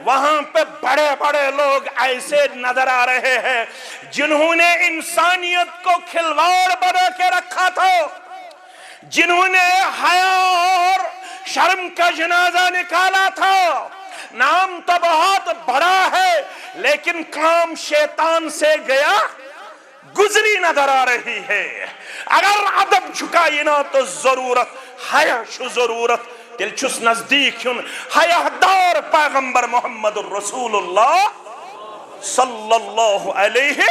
وہاں پہ بڑے بڑے لوگ ایسے نظر آ رہے ہیں جنہوں نے انسانیت کو کھلواڑ بنا کے رکھا تھا جنہوں نے حیا اور شرم کا جنازہ نکالا تھا نام تو بہت بڑا ہے لیکن کام شیطان سے گیا گزری نظر آ رہی ہے اگر ادب جھکائی نا تو ضرورت حیا شو ضرورت دل چھس نزدیک ہن حیا دار پیغمبر محمد الرسول اللہ صلی اللہ علیہ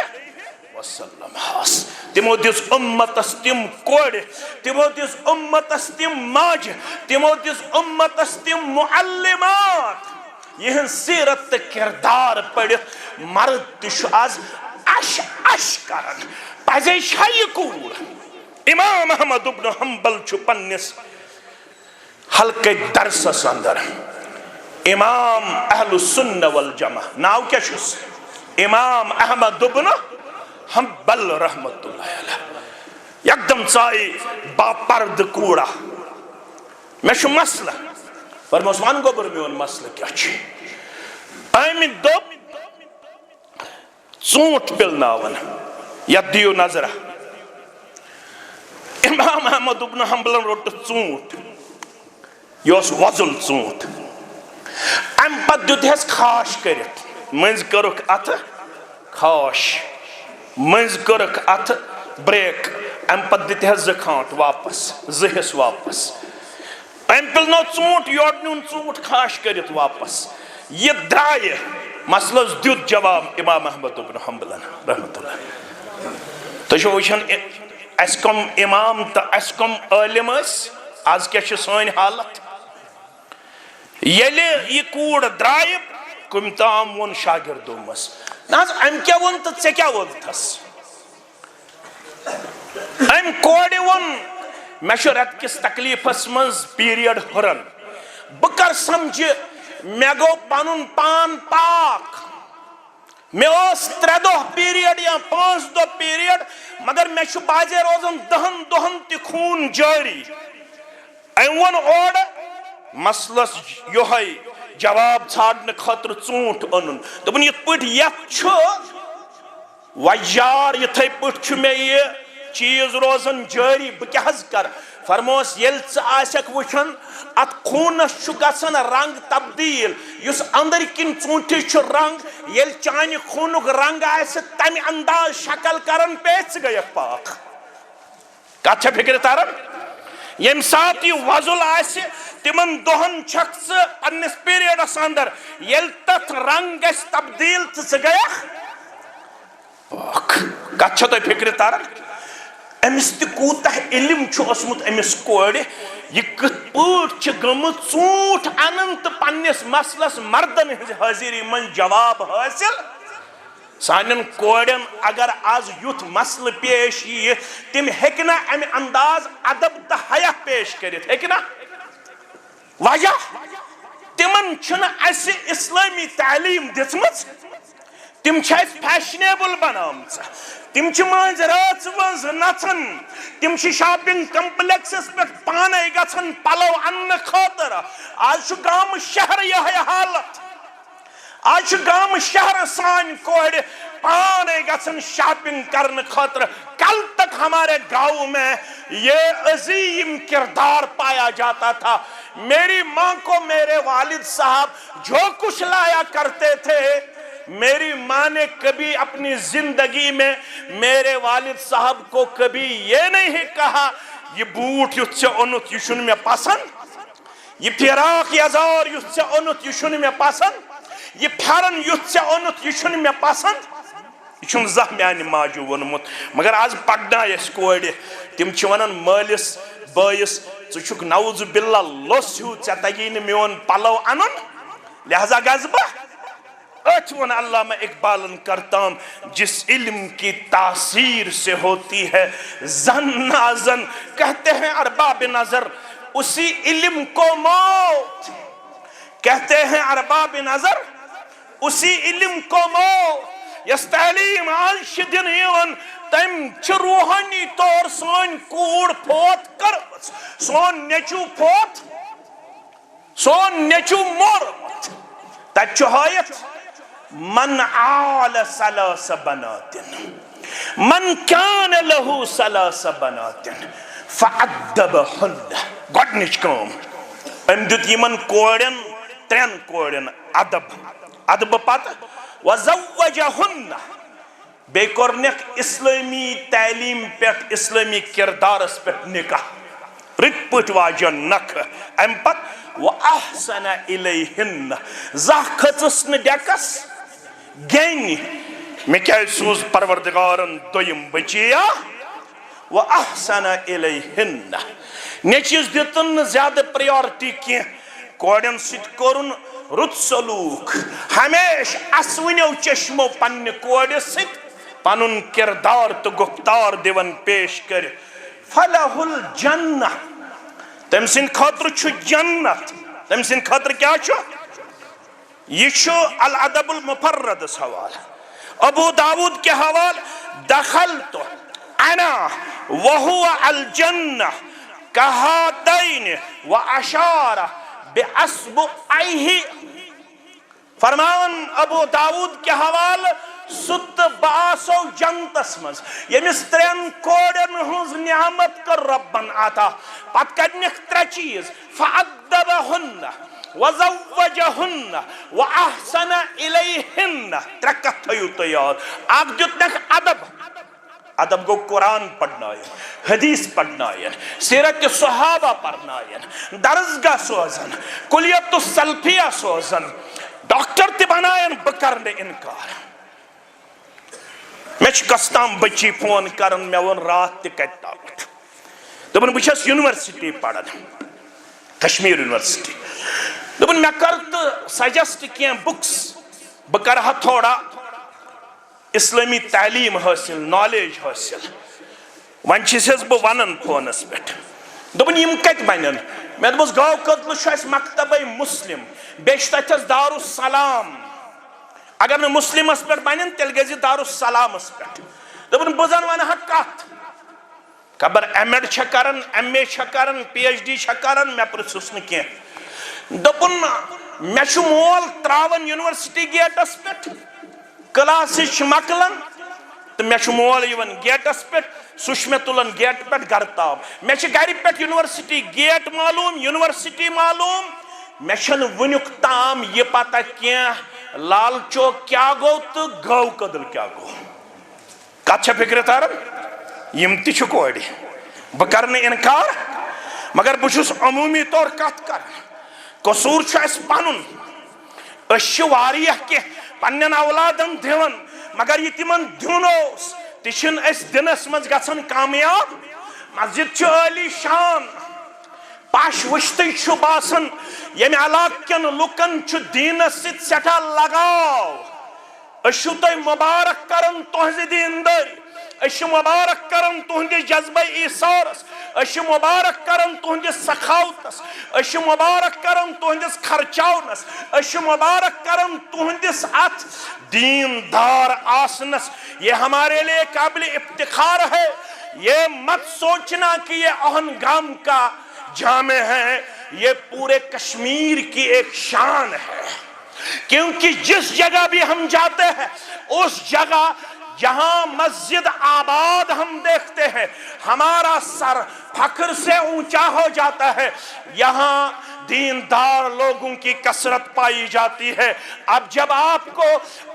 وسلم ہاس تمو دیس امتس تم کوڑ تمو دیس امتس تم ماج تمو دیس امتس تم معلمات یہ سیرت کردار پڑھت مرد تشو آز اش کرن پزے شائی کوڑ امام احمد ابن حنبل چھو پنس حلقہ درس اندر امام اہل السنہ والجمع ناو کیا شس امام احمد ابن حنبل رحمت اللہ علیہ یکدم چائی با پرد کوڑا میں شو مسئلہ فرمو عثمان گوبر میں ان مسئلہ کیا چھے آئیمی دو چونٹ پلناون یا دیو نظرہ امام احمد ابن حنبل روٹ چونٹ یوس وزل چونٹ ام پت دیو تیس خاش کرت منز کرک ات خاش منز کرک ات بریک ام پت دیتے ہیں زکھانٹ واپس زہس واپس ام پلنو چونٹ یوڑنون چونٹ خاش کرت واپس یہ درائے مسئلہ دیت جواب امام احمد ابن حنبل رحمت اللہ تو شو وشن اسکم امام تا اسکم علم اس آج کیا شو سوین حالت یلی یہ کوڑ درائے کم تام ون شاگردوں مس ناز ام کیا ون تا ژے کیا ون تھس ام کوڑی ون میں شو رت کس تکلیف اسمز پیریڈ ہرن بکر سمجھ میں گو پانون پان پاک میں اس 3 دو پیریڈ یا 5 دو پیریڈ مگر میں شو بازے روزن دہن تی خون جاری ام ون اوڑ مسلس یوہی جواب ژھانڈنے خاطر ژونٹ انن دپن یت پٹ یت چھو ویار یتھے پٹ چھ میں یہ چیز روزن جاری بہ کیا حظ کر فرموس یل ژ آسک وچھن ات خونس چھ گژھن رنگ تبدیل یس اندر کن ژونٹس چھ رنگ یل چانہ خونک رنگ آسہ تمہ انداز شکل کرن پہ ژ گیک پاک کت چھا فکر تارن یم سات یہ وضل آسہِ تمن دہن چھکھ ژٕ پننس پیریڈس اندر یل تتھ رنگ گژھِ تبدیل تہٕ ژٕ گٔیکھ کت چھو تۄہہِ فکر تارن امس تہِ کوٗتاہ علم چھُ اوسمُت امس کورِ یہ کتھ پٲٹھۍ چھِ گٔمٕژ ژوٗنٛٹھ انن تہٕ پننس مسلس مردن ہٕنٛزِ حٲضری منٛز جواب حٲصل سانن کورین اگر آز یُتھ مسلہٕ پیش ییہِ تم ہیٚکہِ نا امہِ انداز ادب تہٕ حیا پیش کٔرِتھ ہیٚکہِ نا وجہ تمن چھنہٕ اسہِ اسلٲمی تعلیٖم دِژمٕژ تم چھِ اسہِ فیشنیبل بنٲمژ تم چھِ مٲنٛزِ رٲژ منٛز نژان تم چھِ شاپنگ کمپلیکسس پٮ۪ٹھ پانے گژھان پلو اننہٕ خٲطرٕ آز چھُ گامہٕ شہر یِہے حالت آج گام شہر سان کورِ پانے گژھن شاپنگ کرنے خاطر کل تک ہمارے گاؤں میں یہ عظیم کردار پایا جاتا تھا میری ماں کو میرے والد صاحب جو کچھ لایا کرتے تھے میری ماں نے کبھی اپنی زندگی میں میرے والد صاحب کو کبھی یہ نہیں کہا یہ بوٹ یُتھ ژےٚ اوٚنُتھ یہ چھُنہٕ مےٚ پسند یہ فراق یزار یُتھ ژےٚ اوٚنُتھ یہ چھُنہٕ مےٚ پسند یہ پھرن یُتھ ژےٚ اوٚنُتھ یہ چھُنہٕ مےٚ پسند یہ چھُنہٕ زانٛہہ میانہِ ماجہِ ووٚنمُت مگر آز پرنایہِ أسۍ کورِ تِم چھِ ونان مٲلِس بٲیِس ژٕ چھُکھ نعوذ باللہ لوٚس ہیوٗ ژےٚ تگی نہٕ میون پلو انُن لہذا گژھٕ بہٕ أتھۍ ووٚن علامہ اقبالن کرتام جس علم کی تاثیر سے ہوتی ہے زن نازن کہتے ہیں ارباب نظر اسی علم کو موت کہتے ہیں ارباب نظر اسی علم کو موت یس تعلیم آج دن یون تم چھ روحانی طور سون کوڑ پھوت کر سون نیچو پھوت سون نیچو مورمت تچ ہایت من عال ثلاث بنات من کان له ثلاث بنات فعدبهن گۄڈنِچ کٲم أمۍ دیُت یِمن کورٮ۪ن ترٛٮ۪ن کورٮ۪ن ادب پتہٕ وزوجہن بیٚیہِ کوٚرنکھ اسلٲمی تعلیٖم پٮ۪ٹھ اسلٲمی کردارس پٮ۪ٹھ نکاح رٕتۍ پٲٹھۍ واجن نکھٕ امہِ پتہٕ واحسن الیہن زانٛہہ کھٔژٕس نہٕ ڈیکس گیٚنہِ مےٚ کیازِ سوٗز پروردگارن دوٚیِم بچیا واحسن الیہن نیچوِس دِتُن نہٕ زیادٕ پریارٹی کینٛہہ کورٮ۪ن سۭتۍ کوٚرُن رُت سلوٗک ہمیشہ اسوٕنیو چشمو پننہِ کورِ سۭتۍ پنُن کردار تہٕ گُفتار دِوان پیش کٔرِتھ فلہ الجنہ تٔمۍ سٕنٛدِ خٲطرٕ چھُ جنت تٔمۍ سٕنٛدِ خٲطرٕ کیاہ چھُ یہ چھُ الادب المفردس حوالہ ابو داود کے حوالہ دخلت انا وهو الجنہ کہاتین واشار باصبعیہ فرمان ابو داود کے حوالہ ست باسو جنتس مز یمس ترین کورن ہنز نعمت کر ربن عطا پت کرنک ترے چیز فعدبہن وزوجہن واحسن الیہن ترے کتھ تھیو تو یاد اکھ دیتنک ادب گو قرآن پڑھنائن حدیث پڑھنائن سیرت صحابہ پڑھنائن درسگاہ سوزن کلیت السلفیہ سوزن ڈاکٹر تی بنائن بکرن انکار میں کستام بچی فون کرن میں ون رات تی کت تاکت دبن بچس یونیورسٹی پڑھن کشمیر یونیورسٹی دبن میں کرت سجسٹ کیا بکس بکرہ تھوڑا اسلامی تعلیم حاصل نالیج حاصل ون چھس بہ ونن فونس پہ دبن یم کت بنن میں دبس گاو قتل اس مکتبہ مسلم بیش تتھس دارالسلام اگر نہ مسلمس پہ بنن تیل گزی دارالسلامس پہ دبن بزن ونہ کت خبر ایم ایڈ چھ کرن ایم اے چھ کرن پی ایچ ڈی چھ کرن میں پرژھُس نہ کینٛہہ دپن مے چھ مول تراون یونیورسٹی گیٹس پہ کلاس مکلن تو مے چھ مول یوان گیٹس پہ سہ مے تلان گیٹ پہ گر تام مے چھ گھر پہ یونیورسٹی گیٹ معلوم یونیورسٹی معلوم مے چھن ونیُک تام یہ پتہ کینٛہہ لال چوک کیا گو تو گاو قدل کیا گو کت چھ فکر تارن یم تہ چھ کورِ بہ کرنے انکار مگر بچھس عمومی طور کت کر قصور اس پنن اس واریہ کہ پنن اولادن دیون مگر یہ تمن دیونوس تشن اس دنس مز گژھن کامیاب مسجد عالی شان پاش وشتی باسن یم علاقہ کن لکن دینس ست سٹھا لگاو اشو تہ مبارک کرن تہذ دینداری اش مبارک کرن تہندس جذبہ ایثارس اش مبارک کرن تہندس سخاوتس اش مبارک کرن تہندس خرچاونس اش مبارک کرن تہندس ات دیندار آسنس یہ ہمارے لیے قابل افتخار ہے یہ مت سوچنا کہ یہ اہنگام کا جامع ہے یہ پورے کشمیر کی ایک شان ہے کیونکہ جس جگہ بھی ہم جاتے ہیں اس جگہ جہاں مسجد آباد ہم دیکھتے ہیں ہمارا سر فخر سے اونچا ہو جاتا ہے یہاں دیندار لوگوں کی کثرت پائی جاتی ہے اب جب آپ کو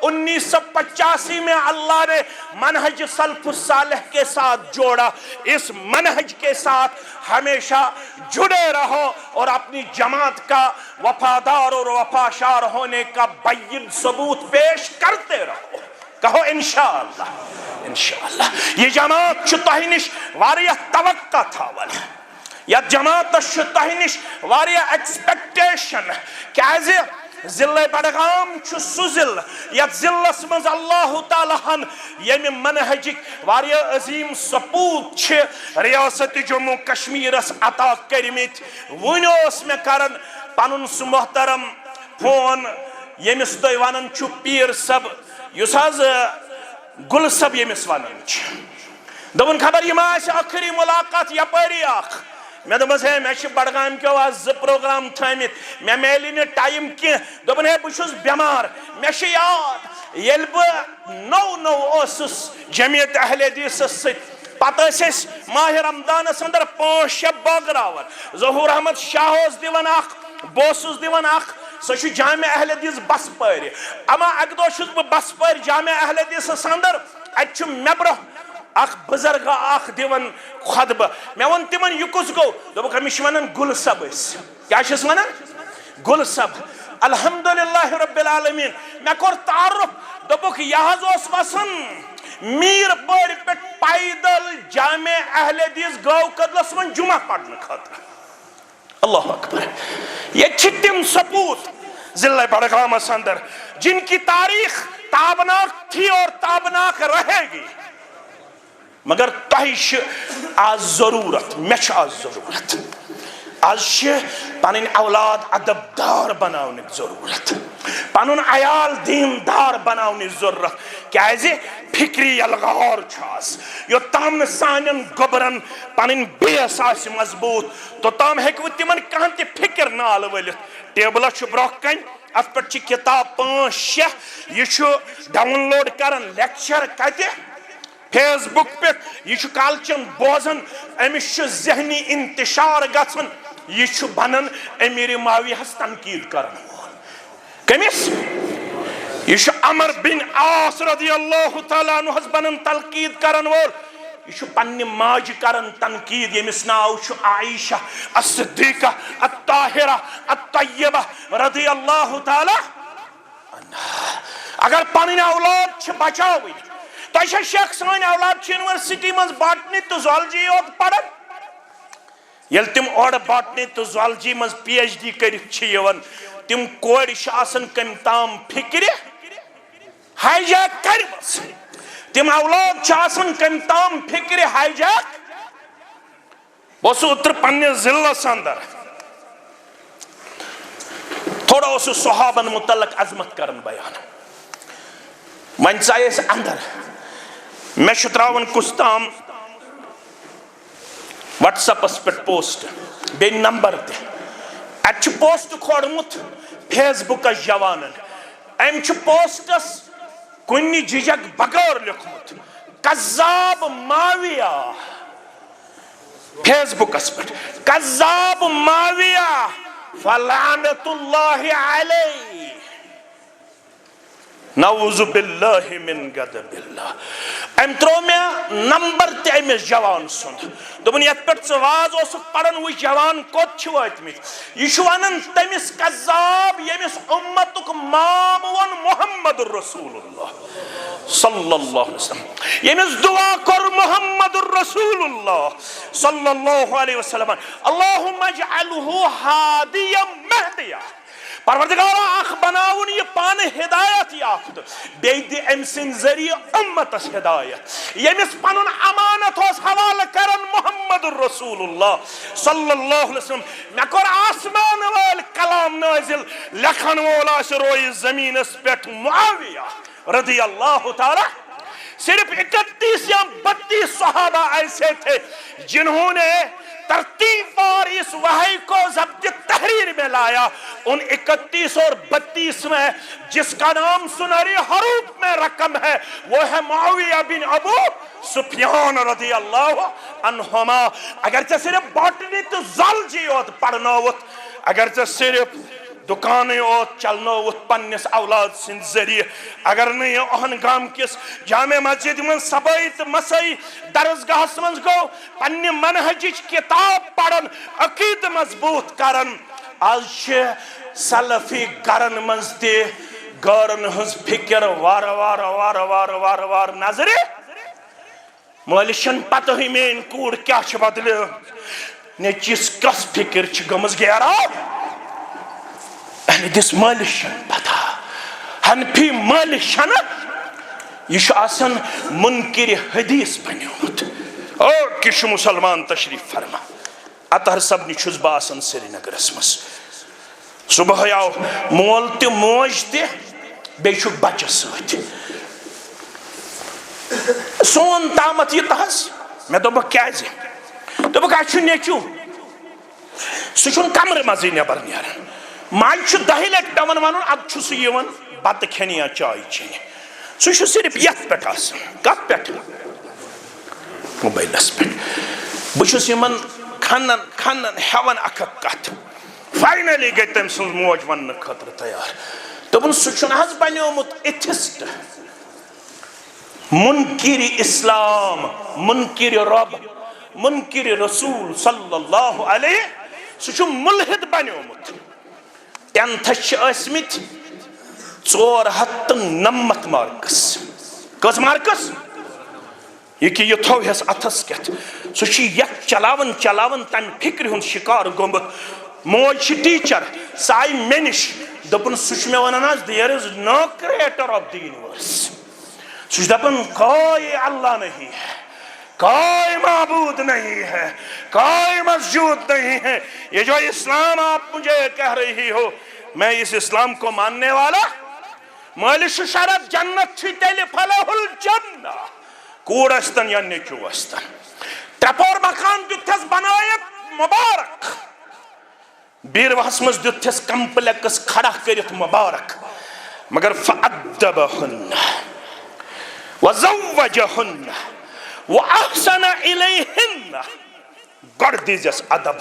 1985 میں اللہ نے منہج سلف الصالح کے ساتھ جوڑا اس منہج کے ساتھ ہمیشہ جڑے رہو اور اپنی جماعت کا وفادار اور وفاشار ہونے کا بین ثبوت پیش کرتے رہو کہو انشاءاللہ انشاءاللہ یہ جماعت تہ نش واریاہ توقع تھاون یا جماعت تہ نش واریاہ ایکسپیکٹیشن کیازِ ضلع بڈگام سہ ضلع یتھ ضلعس مز اللہ تعالیٰ ہن یم منہجک واریاہ عظیم سپوت ریاست جموں کشمیرس عطا کرمت ون میں کرن پنن سہ محترم فون یمس تہ ونان پیر صب یس گل صب یمس ونان دپن خبر یہ ما آخری ملاقات یپاری اخ میں دپس ہے میں بڈگام کیو آز 2 پروگرام تھامت میں میلی نہ ٹائم کی دپن ہے بچھس بیمار میں یاد یل بہ نو اوسس جمعیت اہل حدیث ست پتہ اس ماہ رمضانس اندر 5-6 بٲگراوان ظہور احمد شاہ دیوان اخ بوسس دیوان اخ سہ جامع اہل حدیث بس پٲرِ اما اکہ دۄہ چھُس بہٕ بس پٲرِ جامع اہل حدیثس اندر اتہ چھُ مےٚ برونٛہہ اخ بزرگ اخ دیوان خطبہ میں ون تمن یہ کس گو دوپک ہمش ونان گل صب کیا چھس ونان گل صب الحمدللہ رب العالمین میں کور تعارف دوپک یہ اس وسن میر پور پہ پیدل جامع اہل حدیث گو قدلس من جمعہ پڑھنے خاطر اللہ اکبر یہ تم سپوت ضلع بڈگامس اندر جن کی تاریخ تابناک تھی اور تابناک رہے گی مگر تہ آز ضرورت میں آز ضرورت آز پنن اولاد ادب دار بناونک ضرورت پنن عیال دیندار بناونک ضرورت کیازِ فکری الغار چھاس یوتام سانن گوبرن پنن بیس آس مضبوط توتام ہیکو تمن کہاں تہ فکر نال ولت ٹیبل برونٛہہ کن ات پہ کتاب 5-6 یہ ڈاؤن لوڈ کران لیکچر کتہ فیس بک پہ یہ کالچن بوزن امس ذہنی انتشار گژھان یہ بنان امیر معاویہس تنقید کرن وول کمس یہ عمر بن عاص رضی اللہ تعالیٰ عنہ بنان تنقید کرن وول یہ پنہ ماج کرن تنقید یمس ناو عائشہ الصدیقہ الطاہرہ الطیبہ رضی اللہ تعالیٰ عنہا اگر پنن اولاد بچاوٕنۍ تۄہہِ شک سٲنۍ اولاد یونیورسٹی مز باٹنی تو زالجی یوت پڑھان یل تم اور باٹنی تو زالجی مز پی ایچ ڈی کرت تم کور آسان کم تام فکر ہائی جیک کرمس تم اولاد آسان کم تام فکر ہائی جیک بہٕ اوتر پننس ضلعس اندر تھوڑا صحابن متعلق عظمت کرن بیان ون ژایس اندر میں تراون کس تام واٹس ایپس پہ پوسٹ بی نمبر تہ ات پوسٹ کھوڑمت فیس بکس جوانن ام پوسٹس کن جھجک بغیر لکھمت کذاب معاویہ فیس بکس پہ کذاب معاویہ فلعنت اللہ علیہ نعوذ باللہ من غضب اللہ. ام ترو میں نمبر تے امس جوان سند دوپن یت پٹ ژ واز اوس پڑھن و جوان کوت چھ واتمت یہ چھ ونن تمس کذاب یمس امتک مام ون محمد رسول اللہ صلی اللہ علیہ وسلم یمس دعا کر محمد رسول اللہ صلی اللہ علیہ وسلم اللہم اجعلہ ہادیا مہدیا. پروردگارا اخ بناون یہ پانے ہدایت یافت بیدی ام سن ذریعہ امتس ہدایت یمس پنن امانت اس حوالہ کرن محمد رسول اللہ صلی اللہ علیہ وسلم. میں کر آسمان وال کلام نازل لکھن وولا روئی زمین اس پیٹھ معاویہ رضی اللہ تعالی. صرف 31 یا 32 صحابہ ایسے تھے جنہوں نے ترتیب اور اس وحی کو ضبط تحریر میں لایا. ان 31 اور 32 میں جس کا نام سنہری حروف میں رقم ہے وہ ہے معاویہ بن ابو سفیان رضی اللہ عنہما. اگرچہ صرف باٹنی تو زالجی ہوت پڑھناوت اگرچہ صرف دکانیں اوت چلنوت پنس اولاد سن ذریعہ اگر نہیں اہن گام کس جامع مسجد من صبایت مسائی درسگاہ من گو پنی منہجش کتاب پڑھن عقید مضبوط کرن. آج سلفی گرن منزتے گارن ہز فکر وار وار وار وار وار وار نظری مالشن پتہ ہی میں ان کوڑ کیا چھ بدلے نیچیس کس فکر چھ گمز گیارا دس مالشن پتہ ہنفی مالشن یہ آسن منکر حدیث بنیومت. او کش مسلمان تشریف فرما اتر سبنی چھز باسن سری نگر اسمس صبح یاو مول تی موج تی بیشک بچہ سویت سون تامت یہ تحس میں دو با کیا زی دو با کچھو نیچو سوچون کمر مزی نیبر نیارن مائی چھو دہیل ایک ڈون وانون اب چھو سیون بات کھینیا چاہی چینی سوچو صرف یت پیٹ آسن کت پیٹ موبائل اس پیٹ بچو سیمن کھنن ہیون اکھک کت فائنلی گئی تم سنز موج ون خطر تیار دبن سوچون حض بنیومت ایتھسٹ منکر اسلام منکر رب منکر رسول صلی اللہ علیہ سوچون ملحد بنیومت ٹینتھس اسمت 490 مارکس کس مارکس یہ کہ یہ تھو ہس اتھس کت سوچی یک چلاون چلاون تم فکر ہن شکار گومت موج ٹیچر سائی مینش دپن سوچ میں ونان دیر از نو کریٹر آف دی یونیورس سوچ دپن کوئی اللہ نہیں ہے کوئی معبود نہیں ہے کوئی مسجود نہیں ہے. یہ جو اسلام آپ مجھے کہہ رہی ہو میں اس اسلام کو ماننے والا مالش شرط جنت چھی تیلی فلح الجنہ کوڑ استن یا نیچو استن ترپور مکان دیتھس بنایت مبارک بیر وحسمز دیتھس کمپلیکس کھڑا کریت مبارک مگر فعدبہن وزوجہن وَأَحْسَنَ إِلَيْهِنَّ گوڑ دیجس ادب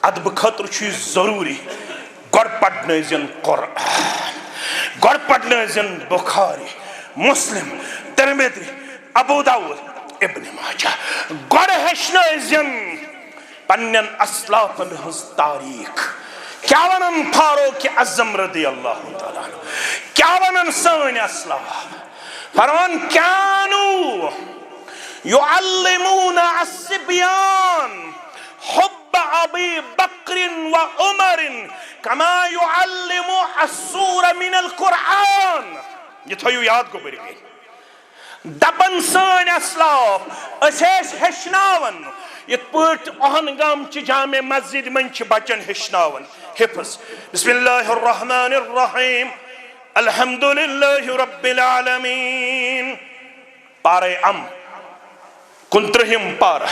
ادب خطر چیز ضروری گوڑ پڑھنے زن قرآن گوڑ پڑھنے زن بخاری مسلم ترمذی ابو داود ابن ماجہ گوڑ ہشنے زن پنن اسلافن ہز تاریخ کیا ونن فاروق اعظم رضی اللہ تعالیٰ کیا ونن سن اسلاف فرمان کانو يعلمون الصبيان حب أبي بكر وعمر كما يعلم السورة من القرآن. یہ تھو یاد کو بری گئی دبن سان اسلاف اسیس ہشناون یہ پوٹ اہن گام چی جامع مسجد من چی بچن ہشناون حفظ بسم اللہ الرحمن الرحیم الحمدللہ رب العالمین پارے ام کنترہم پارہ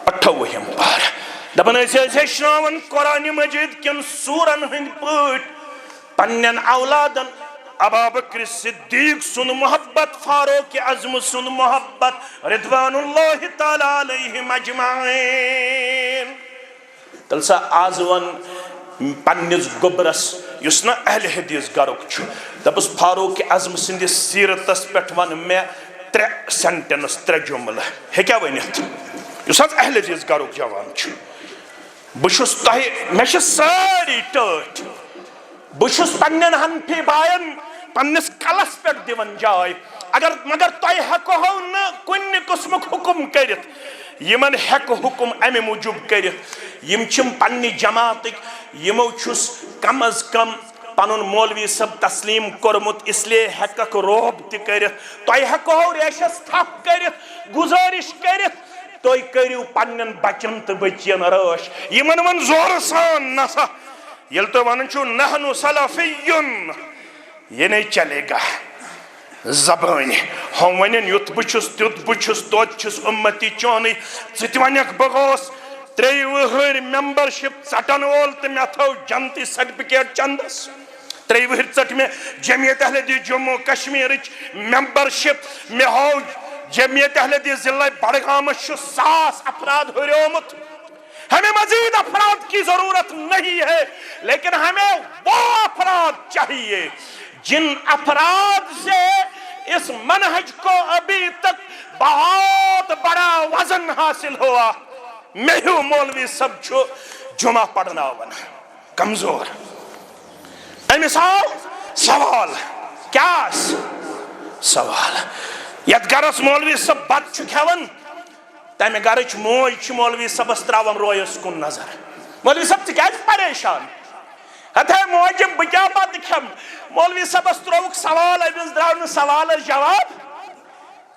28ہم پارہ دبن ایسے ہشناون قرآن مجید کن سورن ہند پوٹ پنن اولادن ابا بکر صدیق سن محبت فاروق اعظم سن محبت رضوان اللہ تعالیٰ علیہم اجمعین. تلسا آزون پنس گوبرس اس نا اہل حدیث گرک دپس فاروق اعظم سندس سیرتس پہ ون میں 3 سینٹنس 3 جملہ ہیکیا ونت اس اہل حدیث گرک جوان بہس تہ مے ساری ٹھٹ بہس پنن حنفی بائن پنس کلس پہ دون جائے اگر مگر تہ ہیکو نا کن قسمک حکم کرت یمن ہیک حکم امہ موجوب کرت یم چھم پننی جماعتک یمو چھس کم از کم پنن مولوی صاحب تسلیم کورمت اس لیے ہیکک روب تہ کرت تہ ہیکو ریشس تھپ کرت گزارش کرت تُہۍ کٔرِو پننٮ۪ن بچن تہٕ بچین رٲچھ یمن ون زور سان نسا ییٚلہِ تُہۍ ونان چھِو نحنو سلفیون یہ نہیں چلے گا زبان ہم ونن یت بچس تیت بچس توت چھس امتی چونی ژٕ تہِ ونکھ بہٕ گوس 3 وہر ممبر شپ ژٹن وول تہٕ مےٚ تھٲو جنتی سرٹیفکیٹ چندس 3 وہر ژٹ مےٚ جمعیت اہل حدیث جموں کشمیرچ ممبر شپ مےٚ ہاو جمعیت اہل حدیث ضلع بڈگامس چھُ 1000 افراد ہریومت ہمیں مزید افراد کی ضرورت نہیں ہے لیکن ہمیں وہ افراد چاہیے جن افراد سے اس منہج کو ابھی تک بہت بڑا وزن حاصل ہوا میہو مولوی سب چھو جمعہ پڑھنا ون کمزور امس آو سوال کیا سوال یت گرس مولوی سب بت چھ کھیون تمہ گرچ موج مولوی صبس تراون رویس کن نظر مولوی صاحب ژٕ کیازِ پریشان ہتھے موجم بہ کیا بت کھم مولوی صبس تروک سوال امس درٛاو نہٕ سوالس جواب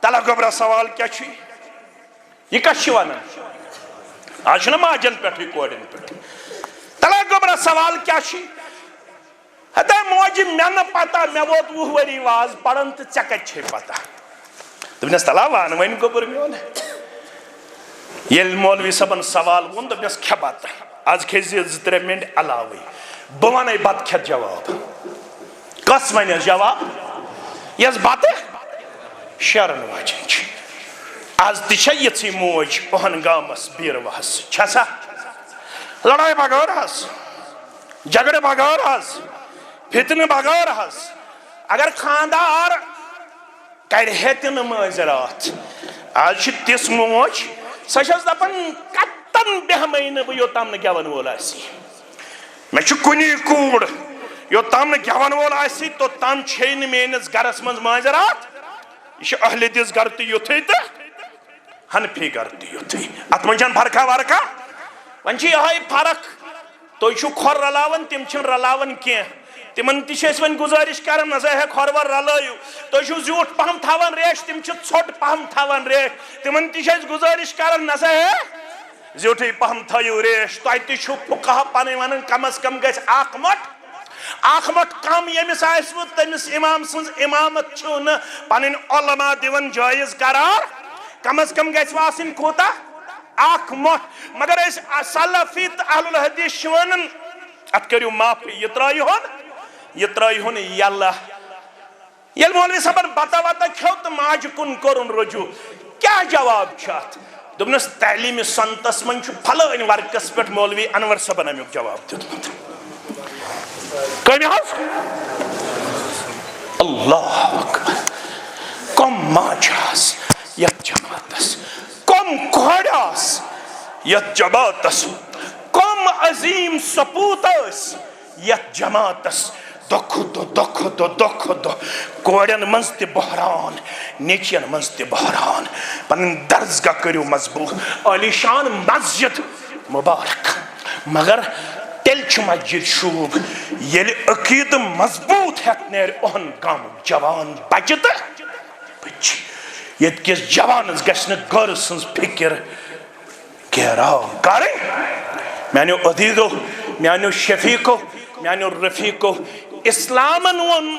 تلا گوبرا سوال کیا چھ یہ کس چھ ونان آج چھُنہ ماجن پٮ۪ٹھٕے کورٮ۪ن پٮ۪ٹھ تلا گوبرا سوال کیا چھ ہتھے موجم مےٚ نہٕ پتہ مےٚ ووت 20 ؤری واز پران تہٕ ژےٚ کتہِ چھے پتہ دوٚپنس تلا ون وۄنۍ گوبر میون ییٚلہِ مولوی صٲبن سوال ووٚن دوٚپنس کھے بتہ آز کھیزِ 2-3 منٹ علاوٕے بہٕ ونے بتہٕ کھٮ۪تھ جواب کس ونیس جواب یس بتہ شیرن واجن چھ آز تہ چھے یژھٕے موج اوہن گامس بیٖروہس چھا سا لڑائی بغٲر حظ جگڑٕ بغٲر حظ فتنہٕ بغٲر حظ اگر خاندار کرِہے تہِ نہٕ مٲنٛزِ آز چھ تِژھ موج سۄ چھس دپان کتن بیہمے نہٕ بہٕ یوٚتام نہٕ گٮ۪ون وول آسی مےٚ چھُ کُنی کوٗر یوٚتام نہٕ گٮ۪ون وول آسی توٚتام چھے نہٕ میٲنِس گرس منٛز مٲنٛزِ راتھ یہ چھُ اہل حدیث گر تہِ یُتھُے تہٕ حنفی گر تہِ یُتھُے اتھ منٛز چھنہٕ فرقا ورقا وۄنۍ چھِ یِہوٚے فرق تُہۍ چھِو کھۄر رلاوان تِم چھِنہٕ رلاوان کینٛہہ تمن تہِ چھِ أسۍ وۄنۍ گزٲرِش کران نہ سا ہے کھۄر ور رلٲیِو تُہۍ چھِو زیوٗٹھ پہم تھاوان ریش تِم چھِ ژھوٚٹ پہم تھاوان ریش تمن تہِ چھِ أسۍ گزٲرِش کران نہ سا ہے زیوٗٹھٕے پہم تھٲیِو ریش تۄہہِ تہِ چھُو فقہا پنٕنۍ ونان کم از کم گژھِ اکھ مٹھ کم ییٚمِس آسوٕ تٔمِس امام سٕنٛز امامت چھِو نہٕ پنٕنۍ علما دِوان جٲیز قرار کم از کم گژھِ آسٕنۍ کوٗتاہ اکھ مٹھ مگر أسۍ سلفی تہٕ اہل الحدیث چھِ ونان اتھ کٔرِو معافی یہ ترٲیہُن یلہ ییٚلہِ مولوی صٲبن بتہ وتہ کھیوٚو تہٕ ماجہِ کُن کوٚرُن رجوع کیاہ جواب چھُ اتھ دوٚپنس تعلیٖمِ سنتس منٛز چھُ پھلٲنۍ ورقس پٮ۪ٹھ مولوی انور صٲبن امیُک جواب دیُتمُت کٔمۍ حظ اللہ اکبر کم ماجہِ آسہٕ یتھ جماعتس کم کورِ آسہٕ یتھ جماعتس کم عظیٖم سپوٗت ٲسۍ یتھ جماعتس دۄہ کورٮ۪ن منٛز تہِ بحران نیچین منٛز تہِ بحران پنٕنۍ درسگاہ کٔرِو مضبوٗط عالی شان مسجد مبارک مگر تیٚلہِ چھُ مسجد شوٗب ییٚلہِ عقیٖدٕ مضبوٗط ہٮ۪تھ نیرِ اوہن گامُک جوان بچہِ تہٕ بچہِ ییٚتہِ کِس جوانس گژھِ نہٕ گرٕ سٕنٛز فِکر گیراو کرٕنۍ میانیو عزیٖزو میانیو شفیٖقو میانیو رفیٖقو اسلامن ووٚن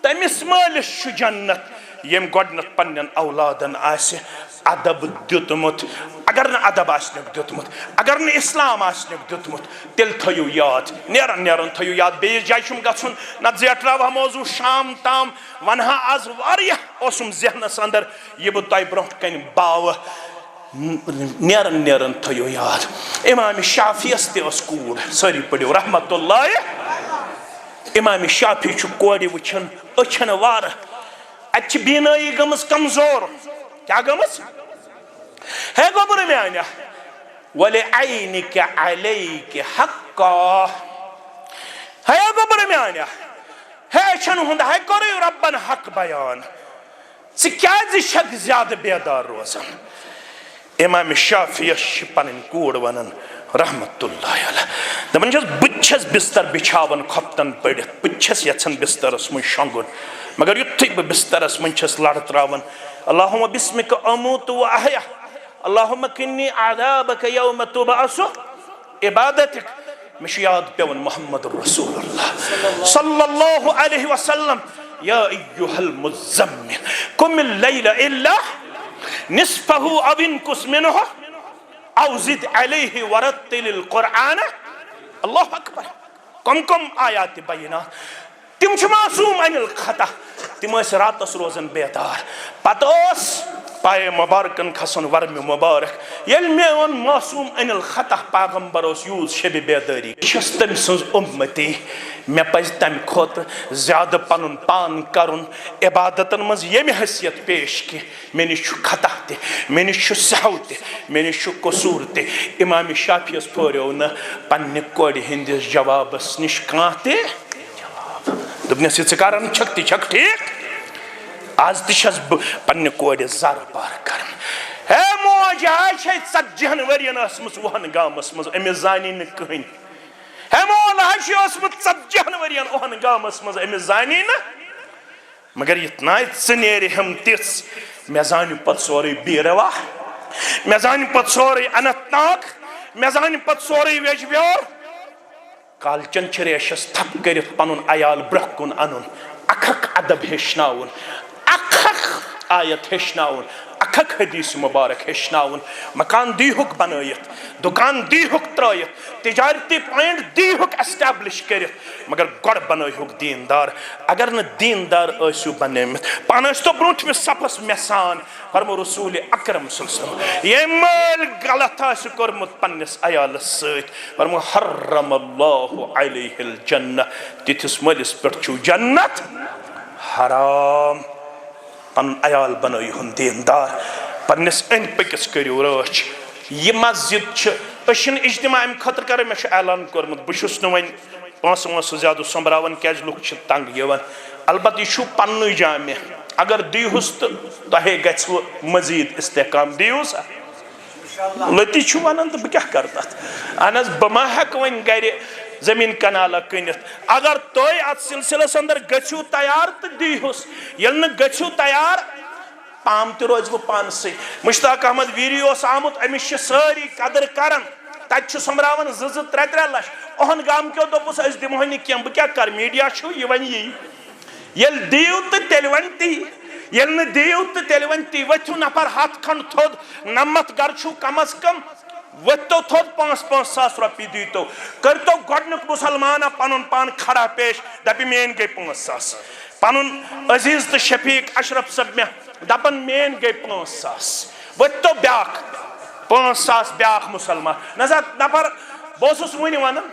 تٔمِس مٲلِس چھُ جنت ییٚمۍ گۄڈنٮ۪تھ پننٮ۪ن اولادن آسہِ ادب دیُتمُت اگر نہٕ ادب آسنیُک دیُتمُت اگر نہٕ اسلام آسنیُک دیُتمُت تیٚلہِ تھٲیِو یاد نیران تھٲیِو یاد بیٚیِس جایہِ چھُم گژھُن نتہٕ زیٹھراوہا موضوٗع شام تام ونہا آز واریاہ اوسُم ذہنس انٛدر یہِ بہٕ تۄہہِ برونٛٹھ کنہِ باوٕ نیرن نیرن تھیو یاد امام شافی تے اس کوڑ ساری پڑھو رحمت اللہ امام شافی چھو کوڑی وچھن اچھن وار اچھ بینائی گمس کمزور کیا گمس ہے گوبر میں آنیا وَلِعَيْنِكَ عَلَيْكَ حَقَّا ہے گوبر میں آنیا ہے چھن ہند ہے کوری ربن حق بیان سکیازی شک زیادہ بیدار روزن امام شافی پنن کوڑ ونن رحمت اللہ علیہ دپان چھس بچھس بستر بچھاون کھپتن پڑھت بچھس یژھن بسترس من شونگن مگر یتھے بہ بسترس من چھس لڑ تراون اللہم بسمک اموت و احیا اللہم کنی عذابک یوم تبعث عبادتک مش یاد پیون محمد رسول اللہ صلی اللہ علیہ وسلم یا ایہا المزمل قم اللیل الا نصفہ او انقص منہ او زد علیہ ورتل القرآن اللہ اکبر کم آیات بینات تم چھ معصوم عن الخطا تم اس راتس روزن بیدار پتہ اس پائے مبارکن کھسن ورم مبارک یل میں اون معصوم عن الخطا پیغمبر اس یوز شب بیداری چھس تم سنز امتی میں پز تم کھوت زیادہ پنن پان کرن عبادتن مز یم حیثیت پیش کی میں نش خطا تے میں نش سہو تے میں نش قصور تے امام شافی اس پھوریو نہ پنہ کوڑی ہندس جوابس نش کان تے جواب دپنس یہ کران چھک ٹھیک آز تشس پنہ کوڑی زار پار کرن ہے موج ہے 40 ورین اسمس وہن گامس مز امس زانی نہ کہن ہے مول ہے اسمت 40 ورین وہن گامس مز امس زانی نہ مگر اتنا ژنیر ہم تس مے زانی پت سوری بیروا مے زانی پت سوری اننت ناگ مے زانی پت سوری ویجبیور کالچن چریشس تھپ کرت پنن عیال برہ کن انن اکھک ادب ہیچناون اکھک آیت ہیچناون اکھک حدیث مبارک ہیچناون مکان دیہک بنائیت دکان دیہک ترائیت تجارتی پوائنٹ دیہک اسٹیبلش کرت مگر گڑ بنائیہک دیندار اگر نہ دیندار ایسو بنیمت پانش تو برونٹ میں سپس میسان فرمو رسول اکرم صلی اللہ علیہ وسلم یہ مال غلط آسو کرمت پنس عیال سیت فرمو حرم اللہ علیہ الجنہ تیتس ملس پر چھو جنت حرام پن عیال بنائیہن دیندار پنس ان پکس کریو راچ یہ مسجد چھ اجتماع ام خطر کر میں اعلان کرمت بشس نو پانس زیادہ سمبراون کیاز لوگ چھ تنگ یوان البتہ یہ پنن جامع اگر دیہس تو تہ گژھو مزید استحکام دیو سا لتی چھ ونان تو بہ کیا کر تت اہن حظ بہ ما ہیک ون گرِ زمین کنالہ کنت اگر تھی ات سلسلس اندر گھو تیار تو دیہس یل نہ گھو تیار پام تہ روز بہ پانسے مشتاق احمد ویری اس آمت امس ساری قدر کران تت سمبراون 2-3 لچھ اہن گام کیو دوپس اس دمو نہ کیم بہ کیا کر میڈیا چھو یہ ون یی یل دیو تو تیل ون تی یل نہ دیو تو تیل ون تی وتھو نفر ہاتھ کھنڈ تھود نمت گر چھو کم از کم وتو تھود 5-5 ساس روپی دیتو کرتو گۄڈنیُک مسلمانہ پنن پان کھڑا پیش دپی مین گئی 5 ساس پنن عزیز تو شفیق اشرف صاحب میں دپن مین گئی 5 ساس وتو بیاکھ 5 ساس بیاکھ مسلمان نظر نفر بوسس ونی ونن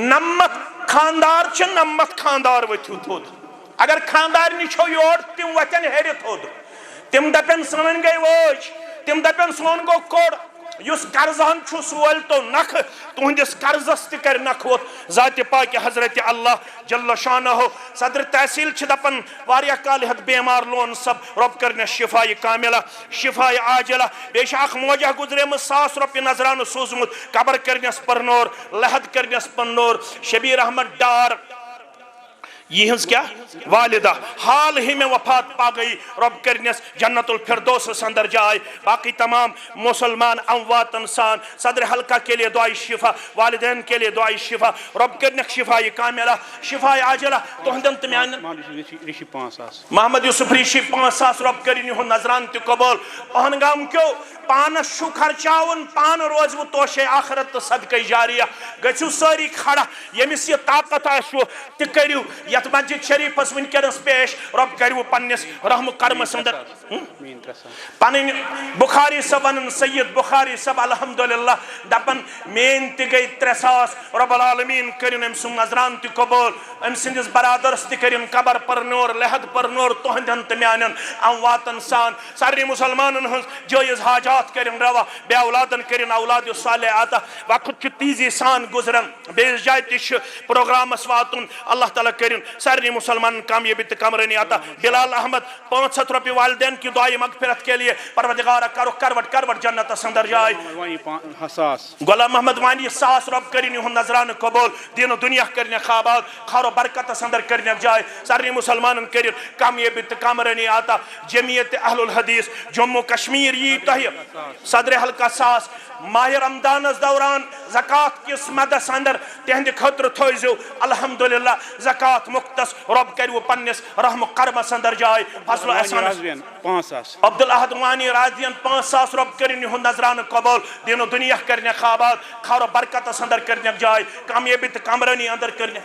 نمت خاندار چھ نمت خاندار وتھو تھود اگر خاندارنی چھو یور تم وتن ہیرِ تھود تم دپن سون گئی ووج تم دپن سون گو کوڑ یس قرضان چھو سوال تو نخ تہندس قرضس تہ کر نخ ووت ذات پاک حضرت اللہ جل شانہ صدر تحصیل چھ دپن واریاہ کال ہت بیمار لون سب رب کرنے شفاء کاملہ شفاء عاجلہ بیش اخ موجہ گزرے میں 100 روپیہ نظران سوزمت قبر کرنس پر نور لحد کرنس پر نور شبیر احمد ڈار یہ کیا والدہ حال ہی میں وفات پا گئی رب کرنس جنت الفردوس اندر جائے باقی تمام مسلمان اموات انسان صدر حلقہ کے لیے دعائی شفا والدین کے لیے دعائی شفا رب کرنک شفاء کاملہ شفاء عاجلہ تو ہندن تمیان محمد یوسف ریشی 5 ساس رب کرنی ہو نظران تی قبول پہنگام کیوں پانس شو خرچاون پان روز وہ توشے آخرت صدقہ جاریہ گچو ساری کھڑا یمیس یہ طاقت آشو تکریو یا یت مسجد شریفس ونکس پیش رب کرو پنس رحم کرم سندر پن بخاری صاحب ون سید بخاری صاحب الحمدللہ دپن مین تہ گئی 300 رب العالمین کرن ام سن نظران تہ قبول ام سندس برادرس تہ کرن قبر پر نور لحد پر نور تہندن تہ میانن امواتن سان سارے مسلمانن ہن جائز حاجات کرن روا بے اولادن کرن اولاد صالح عطا وقت چھ تیزی سان گزرن بیس جائے تہ پروگرامس واتن اللہ تعالیٰ کرن سارے مسلمان کامیابی تہ کمرانی عطا بلال احمد 500 روپے والدین کی دعائی مغفرت کے لیے پروردگارہ کرو کروٹ کروٹ جنت سندر جائے غلام محمد وانی 100 رب کرن یہن نظران قبول دین و دنیا کرنے خوابات خار و برکت سندر کرنے جائے سارے مسلمان کرن کامیابی تہ کمرانی عطا جمعیت اہل الحدیث جموں کشمیر یہ تہ صدر حلقہ 100 ماہ رمضان دوران زکاة کس مدس اندر تہند خطر تھوزو الحمدللہ زکاة مختص رب کرو پنس رحم کرم سندر جائے فضل و احسان عبدالاحد وانی رازین 5,000 رب کرن یہن نظران قبول دین و دنیا کرنے خوابات خار و برکت سندر کرنے جائے کامیابی تہ کمرانی اندر کرنے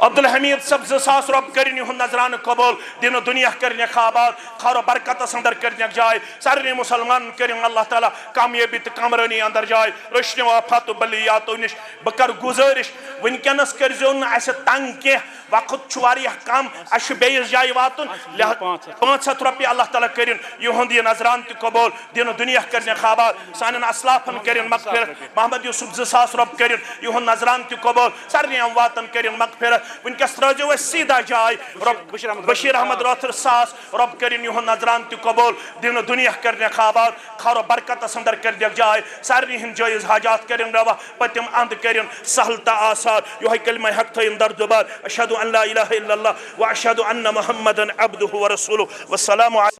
عبدالحمید صاحب 2,000 رب کرن یہن نظران قبول دین و دنیا کرنے خوابات خار و برکت سندر کرنے جائے سارے مسلمان کرن اللہ تعالیٰ کامیابی تہ کمرانی اندر جائے رشن و آفات و بلیاتو نش بکر گزارش ونکنس کرزو نا ایسے تنگ کے وقت چواری کم اش بیس جائے واتن 500 روپیہ اللہ تعالیٰ کرن یہن دی نظران تہ قبول دین و دنیا کرنے خوابات سانن اسلافن کرن مغفرت محمد یوسف 2,000 رب کرن یہن نظران تہ قبول سارے امواتن کرن مغفرت ونکس ترجو اس سیدھا جائے رب بشیر احمد روتر 100 رب کرن یہن نظران تہ قبول دین و دنیا کرنے خوابات خار و برکت سندر کرنے جائے سارے ہن جائز حاجات کرن روا پتم اند کرن سہل تا آثار یہ کلمہ حق تھین در زبان اشہد ان لا الہ الا اللہ و اشہد ان محمدا عبدہ و رسولہ والسلام علیکم